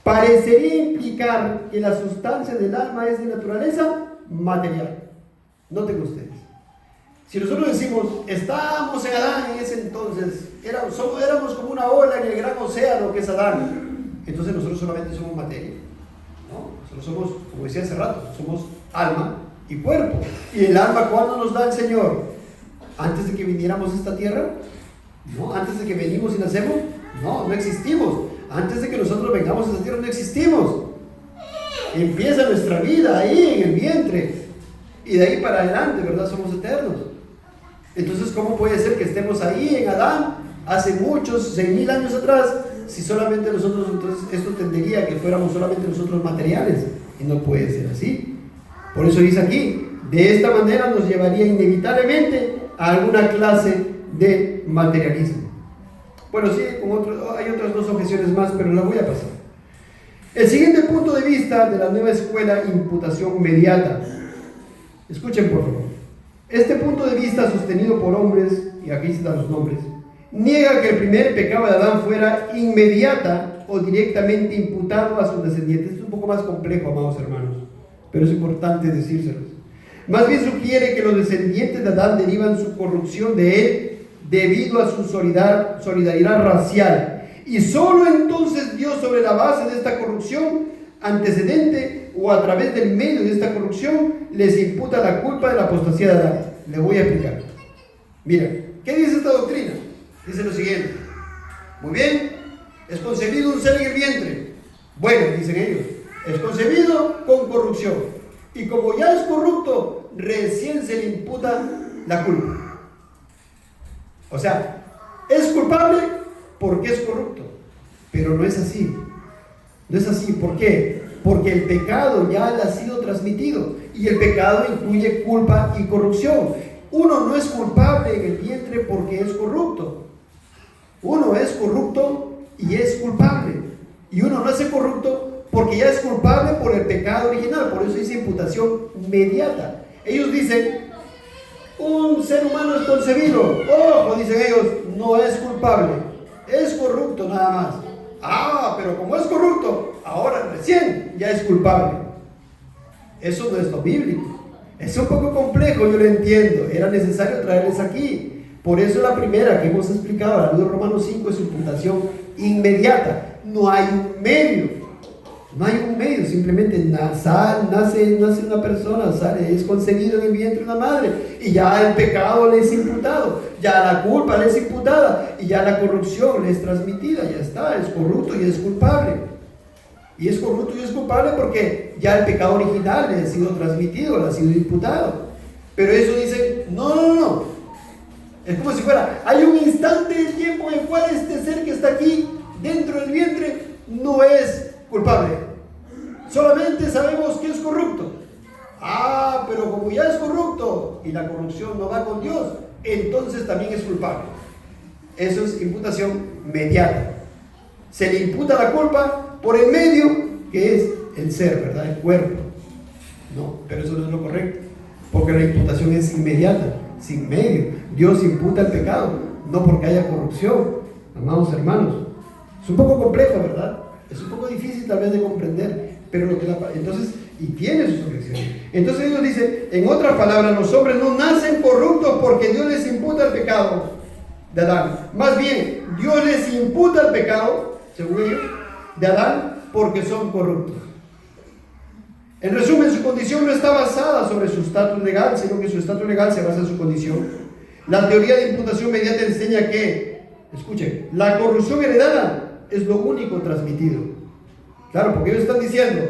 parecería implicar que la sustancia del alma es de naturaleza material. Noten ustedes. Si nosotros decimos, estábamos en Adán en ese entonces, éramos como una ola en el gran océano que es Adán, entonces nosotros solamente somos materia, ¿no? Nosotros somos, como decía hace rato, somos alma y cuerpo. ¿Y el alma cuándo nos da el Señor? ¿Antes de que viniéramos a esta tierra? ¿No? ¿Antes de que venimos y nacemos? No existimos. Antes de que nosotros vengamos a esta tierra no existimos. Empieza nuestra vida ahí en el vientre. Y de ahí para adelante, ¿verdad? Somos eternos. Entonces, ¿cómo puede ser que estemos ahí en Adán hace muchos, 6,000 años atrás, si solamente nosotros, entonces esto tendería a que fuéramos solamente nosotros materiales? Y no puede ser así. Por eso dice aquí, de esta manera nos llevaría inevitablemente a alguna clase de materialismo. Bueno, sí, hay otras dos objeciones más, pero las voy a pasar. El siguiente punto de vista de la nueva escuela, imputación mediata. Escuchen por favor. Este punto de vista, sostenido por hombres, y aquí están los nombres, niega que el primer pecado de Adán fuera inmediata o directamente imputado a sus descendientes. Esto es un poco más complejo, amados hermanos, pero es importante decírselos. Más bien sugiere que los descendientes de Adán derivan su corrupción de él debido a su solidaridad racial. Y solo entonces Dios, sobre la base de esta corrupción antecedente o a través del medio de esta corrupción, les imputa la culpa de la apostasía de Adán. Le voy a explicar. Mira, ¿qué dice esta doctrina? Dice lo siguiente. Muy bien, es concebido un ser en el vientre. Bueno, dicen ellos, es concebido con corrupción. Y como ya es corrupto, recién se le imputa la culpa. O sea, es culpable porque es corrupto. Pero no es así. No es así. ¿Por qué? Porque el pecado ya le ha sido transmitido. Y el pecado incluye culpa y corrupción. Uno no es culpable en el vientre porque es corrupto. Uno es corrupto y es culpable. Y uno no es corrupto porque ya es culpable por el pecado original. Por eso dice imputación mediata. Ellos dicen, un ser humano es concebido. Ojo, dicen ellos, no es culpable. Es corrupto nada más. Pero como es corrupto, ahora recién ya es culpable. Eso no es lo bíblico. Es un poco complejo, yo lo entiendo. Era necesario traerles aquí. Por eso la primera que hemos explicado, la luz de Romanos 5, es imputación inmediata. No hay un medio. No hay un medio. Simplemente nace una persona, es concebido en el vientre de una madre. Y ya el pecado le es imputado. Ya la culpa le es imputada. Y ya la corrupción le es transmitida. Ya está, es corrupto y es culpable. Y es corrupto y es culpable porque ya el pecado original le ha sido transmitido, le ha sido imputado. Pero eso dicen, no. Es como si fuera, hay un instante de tiempo en el cual este ser que está aquí dentro del vientre no es culpable. Solamente sabemos que es corrupto. Pero como ya es corrupto y la corrupción no va con Dios, entonces también es culpable. Eso es imputación mediata. Se le imputa la culpa por el medio que es el ser, ¿verdad? El cuerpo. No, pero eso no es lo correcto, porque la imputación es inmediata, sin medio. Dios imputa el pecado, no porque haya corrupción, amados hermanos. Es un poco complejo, ¿verdad? Es un poco difícil tal vez de comprender, pero entonces, y tiene sus objeciones. Entonces ellos dicen, en otras palabras, los hombres no nacen corruptos porque Dios les imputa el pecado de Adán. Más bien, Dios les imputa el pecado, según ellos, de Adán, porque son corruptos. En resumen, su condición no está basada sobre su estatus legal, sino que su estatus legal se basa en su condición. La teoría de imputación mediata enseña que, escuchen, la corrupción heredada es lo único transmitido. Claro, porque ellos están diciendo,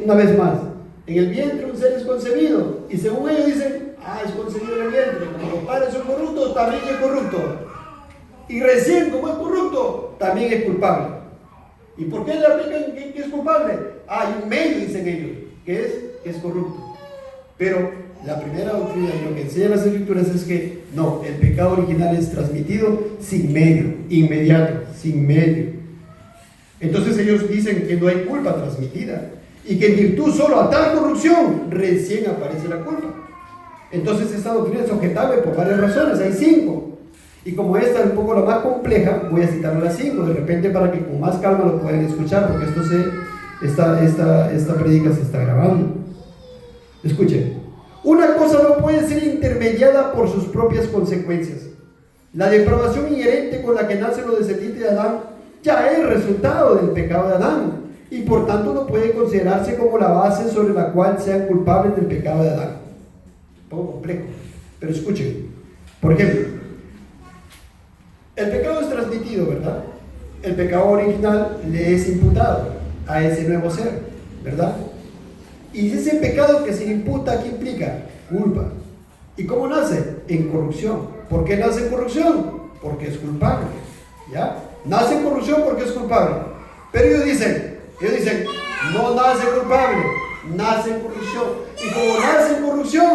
una vez más, en el vientre un ser es concebido, y según ellos dicen, es concebido en el vientre, como los padres son corruptos, también es corrupto. Y recién, como es corrupto, también es culpable. ¿Y por qué le aplican que es culpable? Hay un medio, dicen ellos, que es corrupto. Pero la primera doctrina y lo que enseñan las escrituras es que no, el pecado original es transmitido sin medio, inmediato, sin medio. Entonces ellos dicen que no hay culpa transmitida y que en virtud solo a tal corrupción recién aparece la culpa. Entonces esta doctrina es objetable por varias razones, hay 5. Y como esta es un poco la más compleja, voy a citar las 5, de repente para que con más calma lo puedan escuchar, porque esta prédica se está grabando. Escuchen, una cosa no puede ser intermediada por sus propias consecuencias. La depravación inherente con la que nacen los descendientes de Adán ya es resultado del pecado de Adán, y por tanto no puede considerarse como la base sobre la cual sean culpables del pecado de Adán. Un poco complejo, pero escuchen. Por ejemplo, el pecado es transmitido, ¿verdad? El pecado original le es imputado a ese nuevo ser, ¿verdad? Y ese pecado que se le imputa, ¿qué implica? Culpa. ¿Y cómo nace? En corrupción. ¿Por qué nace en corrupción? Porque es culpable, ¿ya? Nace en corrupción porque es culpable. Pero ellos dicen, no nace culpable, nace en corrupción. Y como nace en corrupción,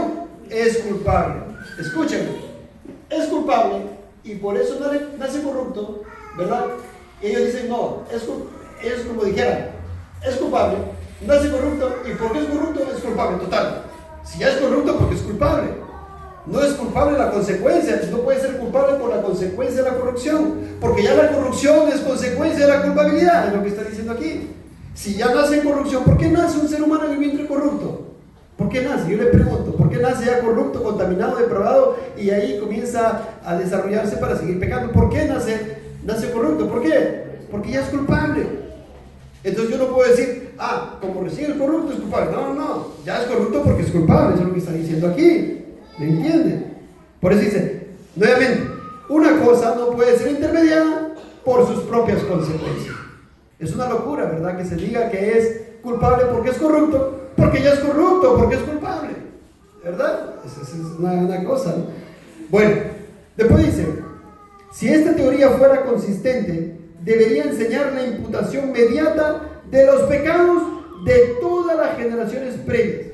es culpable. Escúchenme, es culpable y por eso nace corrupto, ¿verdad? Ellos dicen, no, es como dijeran, es culpable, nace corrupto y porque es corrupto es culpable. Total, si ya es corrupto, porque es culpable. No es culpable la consecuencia, no puede ser culpable por la consecuencia de la corrupción, porque ya la corrupción es consecuencia de la culpabilidad, es lo que está diciendo aquí. Si ya nace en corrupción, ¿por qué nace un ser humano en el vientre corrupto? ¿Por qué nace? Yo le pregunto, ¿por qué nace ya corrupto, contaminado, depravado y ahí comienza a desarrollarse para seguir pecando? ¿Por qué nace corrupto? ¿Por qué? Porque ya es culpable. Entonces yo no puedo decir, como recién el corrupto es culpable. No, ya es corrupto porque es culpable, eso es lo que está diciendo aquí. ¿Me entienden? Por eso dice, nuevamente, una cosa no puede ser intermediada por sus propias consecuencias. Es una locura, ¿verdad? Que se diga que es culpable porque es corrupto, porque ya es corrupto, porque es culpable, ¿verdad? Esa es una cosa, ¿no? Bueno, después dice, si esta teoría fuera consistente, debería enseñar la imputación inmediata de los pecados de todas las generaciones previas.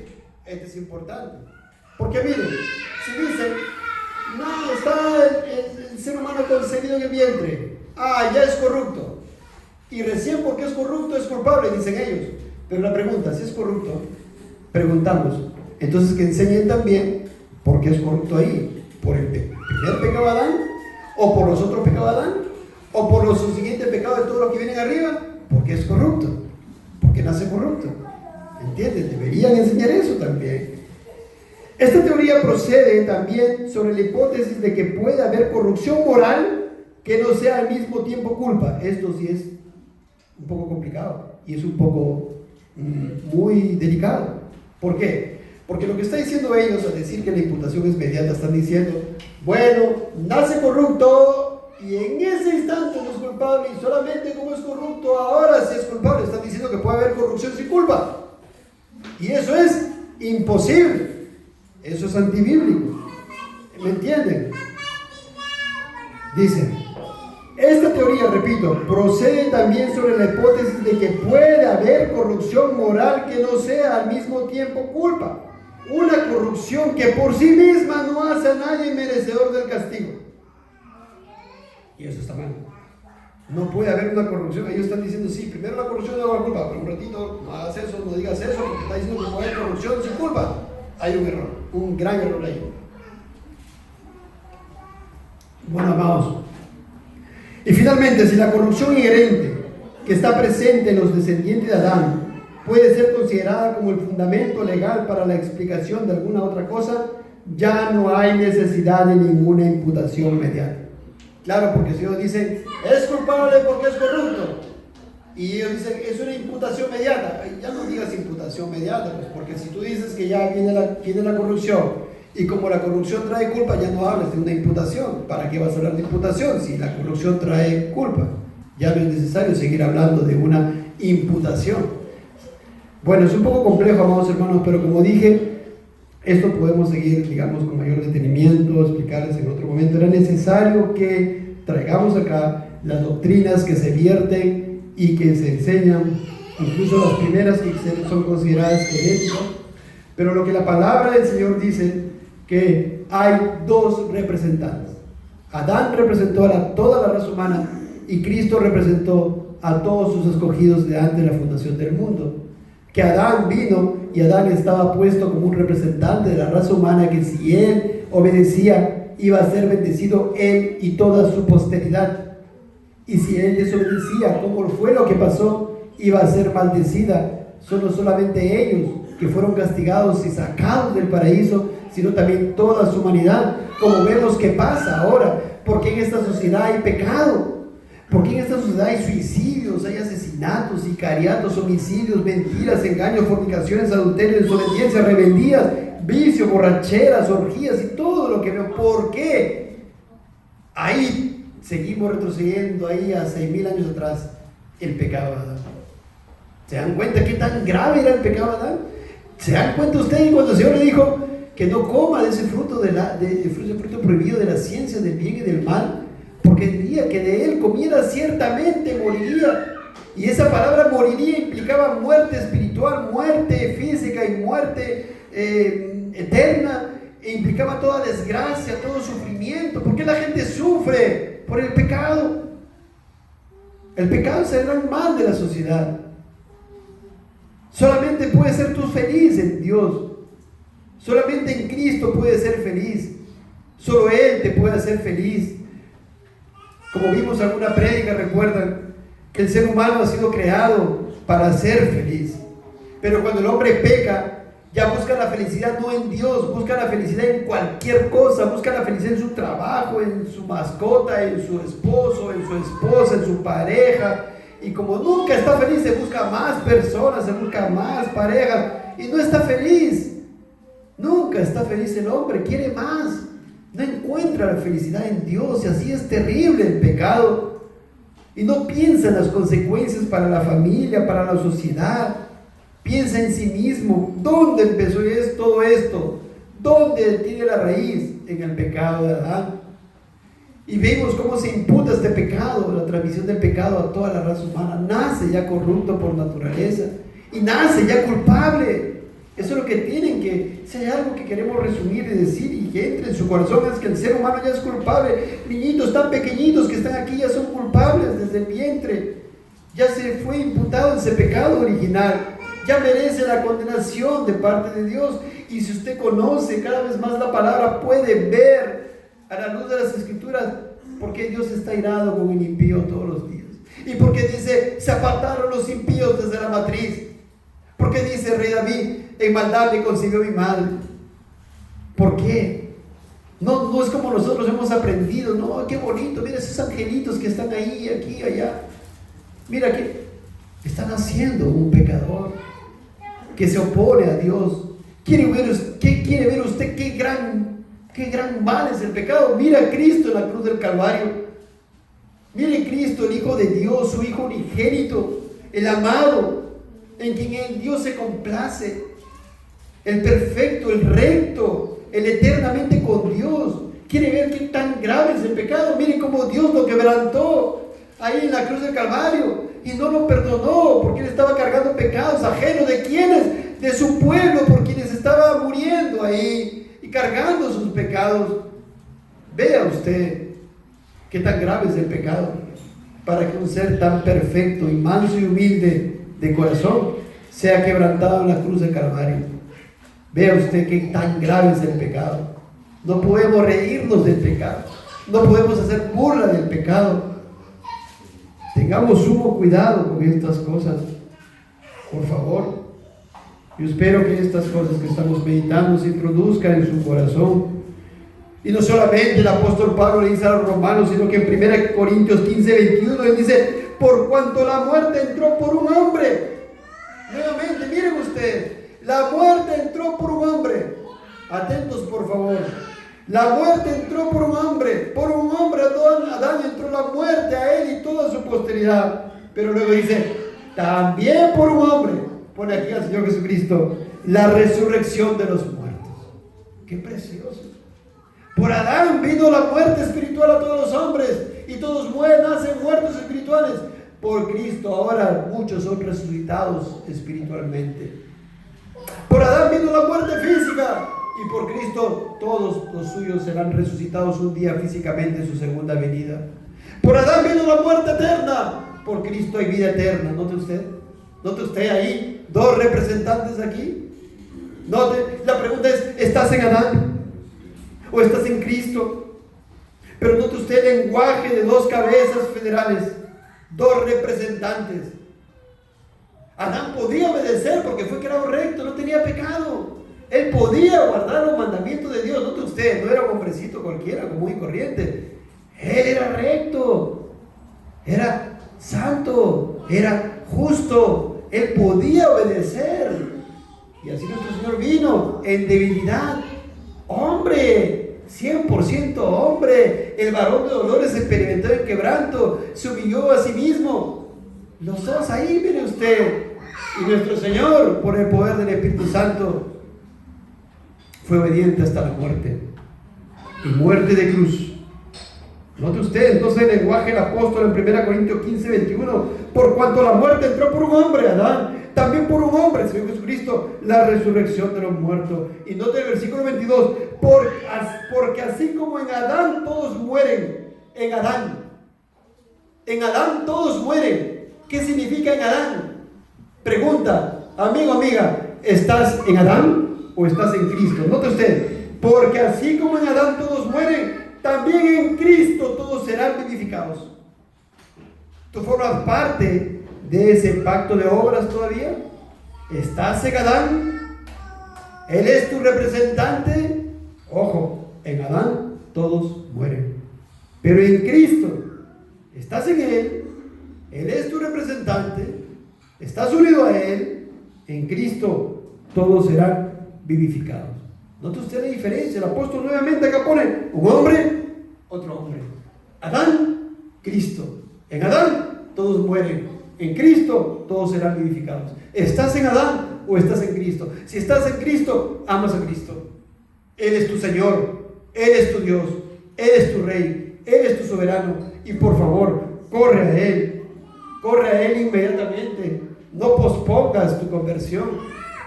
Esto es importante, porque miren, si dicen, no, está el ser humano concebido en el vientre, ya es corrupto, y recién porque es corrupto es culpable, dicen ellos. Pero la pregunta, si es corrupto, preguntamos, entonces que enseñen también por qué es corrupto ahí, por el primer pecado de Adán, o por los otros pecados de Adán, o por los subsiguientes pecados de todos los que vienen arriba, porque es corrupto, porque nace corrupto. ¿Entienden? Deberían enseñar eso también. Esta teoría procede también sobre la hipótesis de que puede haber corrupción moral que no sea al mismo tiempo culpa. Esto sí es un poco complicado y es un poco muy delicado. ¿Por qué? Porque lo que está diciendo ellos al decir que la imputación es inmediata, están diciendo, bueno, nace corrupto y en ese instante no es culpable y solamente como es corrupto ahora sí es culpable. Están diciendo que puede haber corrupción sin culpa y eso es imposible, eso es antibíblico. ¿Me entienden? Dicen, esta teoría, repito, procede también sobre la hipótesis de que puede haber corrupción moral que no sea al mismo tiempo culpa. Una corrupción que por sí misma no hace a nadie merecedor del castigo. Y eso está mal. No puede haber una corrupción. Ellos están diciendo, sí, primero la corrupción no da culpa, pero un ratito no hagas eso, no digas eso, porque está diciendo que puede haber corrupción sin culpa. Hay un error, un gran error ahí. Bueno, amados. Y finalmente, si la corrupción inherente que está presente en los descendientes de Adán puede ser considerada como el fundamento legal para la explicación de alguna otra cosa, ya no hay necesidad de ninguna imputación inmediata. Claro, porque si ellos dicen, es culpable porque es corrupto, y ellos dicen, es una imputación inmediata, ya no digas imputación inmediata, pues, porque si tú dices que ya viene la corrupción, y como la corrupción trae culpa, ya no hables de una imputación. ¿Para qué vas a hablar de imputación si la corrupción trae culpa? Ya no es necesario seguir hablando de una imputación. Bueno, es un poco complejo, amados hermanos, pero como dije, esto podemos seguir, digamos, con mayor detenimiento, explicarles en otro momento. Era necesario que traigamos acá las doctrinas que se vierten y que se enseñan, incluso las primeras que son consideradas heréticas. Pero lo que la palabra del Señor dice, que hay dos representantes. Adán representó a toda la raza humana y Cristo representó a todos sus escogidos de antes de la fundación del mundo. Que Adán vino y Adán estaba puesto como un representante de la raza humana, que si él obedecía iba a ser bendecido él y toda su posteridad, y si él desobedecía, como fue lo que pasó, iba a ser maldecida solamente ellos que fueron castigados y sacados del paraíso, sino también toda su humanidad, como vemos que pasa ahora. Porque en esta sociedad hay pecado, porque en esta sociedad hay suicidios, hay asesinatos, sicariatos, homicidios, mentiras, engaños, fornicaciones, adulterios, desobediencias, rebeldías, vicios, borracheras, orgías y todo lo que veo. ¿Por qué? Ahí seguimos retrocediendo ahí a 6,000 años atrás, el pecado de Adán. ¿Se dan cuenta qué tan grave era el pecado de Adán? ¿Se dan cuenta ustedes cuando el Señor le dijo que no coma de ese fruto, ese fruto prohibido de la ciencia del bien y del mal? Porque el día que de él comiera ciertamente moriría. Y esa palabra moriría implicaba muerte espiritual, muerte física y muerte eterna. E implicaba toda desgracia, todo sufrimiento. ¿Por qué la gente sufre? Por el pecado. El pecado es el gran mal de la sociedad. Solamente puedes ser tú feliz en Dios. Solamente en Cristo puedes ser feliz. Solo Él te puede hacer feliz. Como vimos en alguna prédica, recuerdan que el ser humano ha sido creado para ser feliz. Pero cuando el hombre peca, ya busca la felicidad no en Dios, busca la felicidad en cualquier cosa, busca la felicidad en su trabajo, en su mascota, en su esposo, en su esposa, en su pareja. Y como nunca está feliz, se busca más personas, se busca más parejas y no está feliz. Nunca está feliz el hombre, quiere más. No encuentra la felicidad en Dios y así es terrible el pecado. Y no piensa en las consecuencias para la familia, para la sociedad. Piensa en sí mismo. ¿Dónde empezó todo esto? ¿Dónde tiene la raíz? En el pecado de Adán. Y vemos cómo se imputa este pecado, la transmisión del pecado a toda la raza humana. Nace ya corrupto por naturaleza y nace ya culpable. Eso es lo que tienen que, si hay algo que queremos resumir y decir y que entre en su corazón, es que el ser humano ya es culpable. Niñitos tan pequeñitos que están aquí ya son culpables desde el vientre. Ya se fue imputado ese pecado original. Ya merece la condenación de parte de Dios. Y si usted conoce cada vez más la palabra, puede ver a la luz de las Escrituras por qué Dios está irado con el impío todos los días. Y porque dice, se apartaron los impíos desde la matriz. Porque dice el rey David, en maldad me concibió mi madre. ¿Por qué? No es como nosotros hemos aprendido. No, qué bonito, mira esos angelitos que están ahí, aquí, allá. Mira que están haciendo un pecador que se opone a Dios. ¿Quiere ver usted qué gran mal es el pecado? Mira a Cristo en la cruz del Calvario. Mire Cristo, el Hijo de Dios, su Hijo unigénito, el amado, en quien Dios se complace, el perfecto, el recto, el eternamente con Dios. ¿Quiere ver qué tan grave es el pecado? Mire cómo Dios lo quebrantó ahí en la cruz del Calvario y no lo perdonó porque él estaba cargando pecados ajenos. ¿De quiénes? De su pueblo, por quienes estaba muriendo ahí y cargando sus pecados. Vea usted qué tan grave es el pecado para que un ser tan perfecto y manso y humilde de corazón sea quebrantado en la cruz del Calvario. Vea usted qué tan grave es el pecado. No podemos reírnos del pecado, no podemos hacer burla del pecado. Tengamos sumo cuidado con estas cosas, por favor. Yo espero que estas cosas que estamos meditando se introduzcan en su corazón. Y no solamente el apóstol Pablo le dice a los romanos, sino que en 1 Corintios 15:21 él dice, por cuanto la muerte entró por un hombre. Nuevamente, miren ustedes, la muerte entró por un hombre. Atentos, por favor. La muerte entró por un hombre, Adán entró la muerte a él y toda su posteridad. Pero luego dice, también por un hombre, pone aquí al Señor Jesucristo, la resurrección de los muertos. ¡Qué precioso! Por Adán vino la muerte espiritual a todos los hombres y todos nacen muertos espirituales. Por Cristo ahora muchos son resucitados espiritualmente. Por Adán vino la muerte física y por Cristo todos los suyos serán resucitados un día físicamente en su segunda venida. Por Adán vino la muerte eterna, por Cristo hay vida eterna. Note usted ahí dos representantes aquí. Note, la pregunta es, ¿estás en Adán o estás en Cristo? Pero note usted el lenguaje de dos cabezas federales, dos representantes. Adán podía obedecer porque fue creado recto, no tenía pecado. Él podía guardar los mandamientos de Dios. Note usted, no era un hombrecito cualquiera, común y corriente. Él era recto, era santo, era justo. Él podía obedecer. Y así nuestro Señor vino en debilidad. Hombre, 100% hombre. El varón de dolores experimentó el quebranto, se humilló a sí mismo. Los dos ahí, mire usted. Y nuestro Señor, por el poder del Espíritu Santo, fue obediente hasta la muerte. Y muerte de cruz. Note usted entonces el lenguaje del apóstol en 1 Corintios 15, 21. Por cuanto la muerte entró por un hombre, Adán, también por un hombre, el Señor Jesucristo, la resurrección de los muertos. Y note el versículo 22. Porque así como en Adán todos mueren, en Adán todos mueren. ¿Qué significa en Adán? Pregunta, amigo, amiga, ¿estás en Adán o estás en Cristo? Note usted, porque así como en Adán todos mueren, también en Cristo todos serán vivificados. ¿Tú formas parte de ese pacto de obras todavía? ¿Estás en Adán? ¿Él es tu representante? Ojo, en Adán todos mueren. Pero en Cristo, estás en Él, Él es tu representante, estás unido a Él, en Cristo todos serán vivificados. Note usted la diferencia. El apóstol nuevamente acá pone un hombre, otro hombre. Adán, Cristo. En Adán todos mueren. En Cristo todos serán vivificados. ¿Estás en Adán o estás en Cristo? Si estás en Cristo, amas a Cristo. Él es tu Señor, Él es tu Dios, Él es tu Rey, Él es tu soberano. Y por favor, corre a Él inmediatamente. No pospongas tu conversión.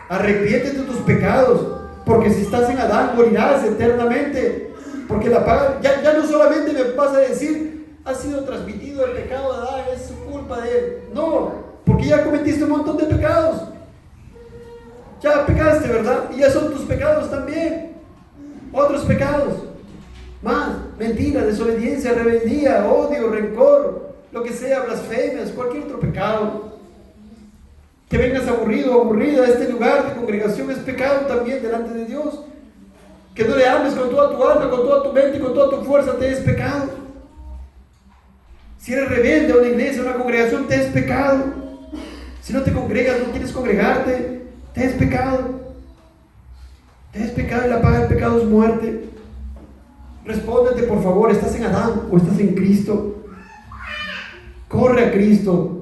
Arrepiéntete de tus pecados. Porque si estás en Adán, morirás eternamente. Porque la paga, ya no solamente me vas a decir, ha sido transmitido el pecado de Adán, es su culpa de él. No, porque ya cometiste un montón de pecados. Ya pecaste, ¿verdad? Y ya son tus pecados también. Otros pecados. Más, mentira, desobediencia, rebeldía, odio, rencor, lo que sea, blasfemias, cualquier otro pecado. Que vengas aburrido o aburrida a este lugar de congregación es pecado también delante de Dios. Que no le ames con toda tu alma, con toda tu mente y con toda tu fuerza, te es pecado. Si eres rebelde a una iglesia, a una congregación, te es pecado. Si no te congregas, no quieres congregarte, te es pecado. Te es pecado y la paga del pecado es muerte. Respóndete, por favor, ¿estás en Adán o estás en Cristo? Corre a Cristo.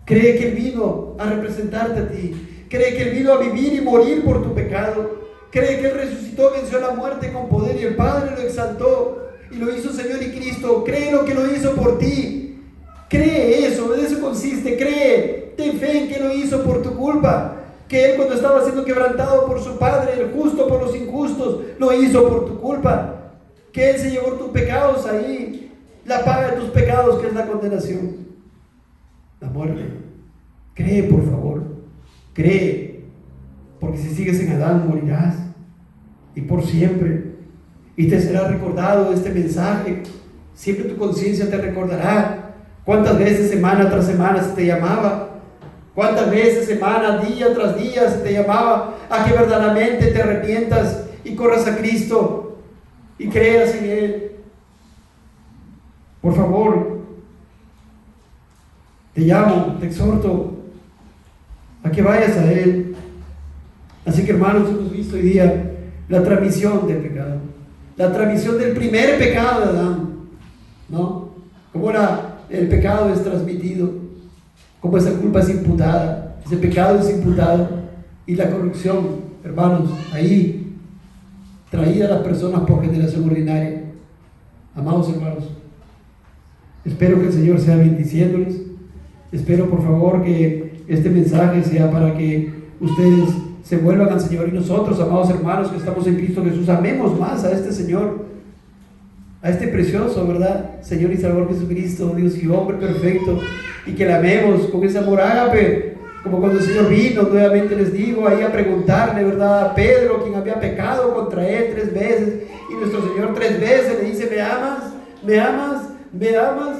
Cree que Él vino a representarte a ti. Cree que Él vino a vivir y morir por tu pecado. Cree que Él resucitó, venció la muerte con poder y el Padre lo exaltó y lo hizo Señor y Cristo. Cree lo que lo hizo por ti. Cree eso, de eso consiste. Cree, ten fe en que lo hizo por tu culpa. Que Él, cuando estaba siendo quebrantado por su Padre, el justo por los injustos, lo hizo por tu culpa. Que Él se llevó tus pecados ahí, la paga de tus pecados, que es la condenación, la muerte. Cree, por favor, cree, porque si sigues en Adán morirás, y por siempre, y te será recordado este mensaje. Siempre tu conciencia te recordará cuántas veces semana tras semana se te llamaba, cuántas veces semana, día tras día se te llamaba a que verdaderamente te arrepientas y corras a Cristo y creas en Él. Por favor, te llamo, te exhorto a que vayas a Él. Así que, hermanos, hemos visto hoy día la transmisión del pecado, la transmisión del primer pecado de Adán, ¿no? Cómo el pecado es transmitido, cómo esa culpa es imputada, ese pecado es imputado, y la corrupción, hermanos, ahí traída a las personas por generación ordinaria. Amados hermanos, espero que el Señor sea bendiciéndoles. Espero, por favor, que este mensaje sea para que ustedes se vuelvan al Señor, y nosotros, amados hermanos que estamos en Cristo Jesús, amemos más a este Señor, a este precioso, ¿verdad?, Señor y Salvador Jesucristo, Dios y hombre perfecto, y que le amemos con ese amor ágape, como cuando el Señor vino, nuevamente les digo, ahí a preguntarle, ¿verdad?, a Pedro, quien había pecado contra él 3 veces, y nuestro Señor 3 veces le dice: ¿me amas? ¿me amas? ¿me amas?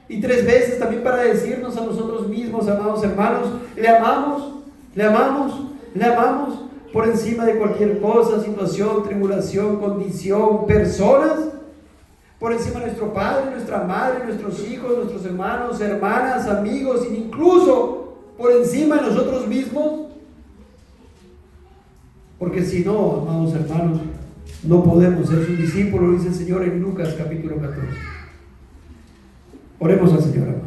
Y 3 veces también para decirnos a nosotros mismos, amados hermanos, le amamos, le amamos, le amamos por encima de cualquier cosa, situación, tribulación, condición, personas, por encima de nuestro padre, nuestra madre, nuestros hijos, nuestros hermanos, hermanas, amigos, e incluso por encima de nosotros mismos. Porque si no, amados hermanos, no podemos ser sus discípulos, dice el Señor en Lucas capítulo 14. Oremos al Señor, amados.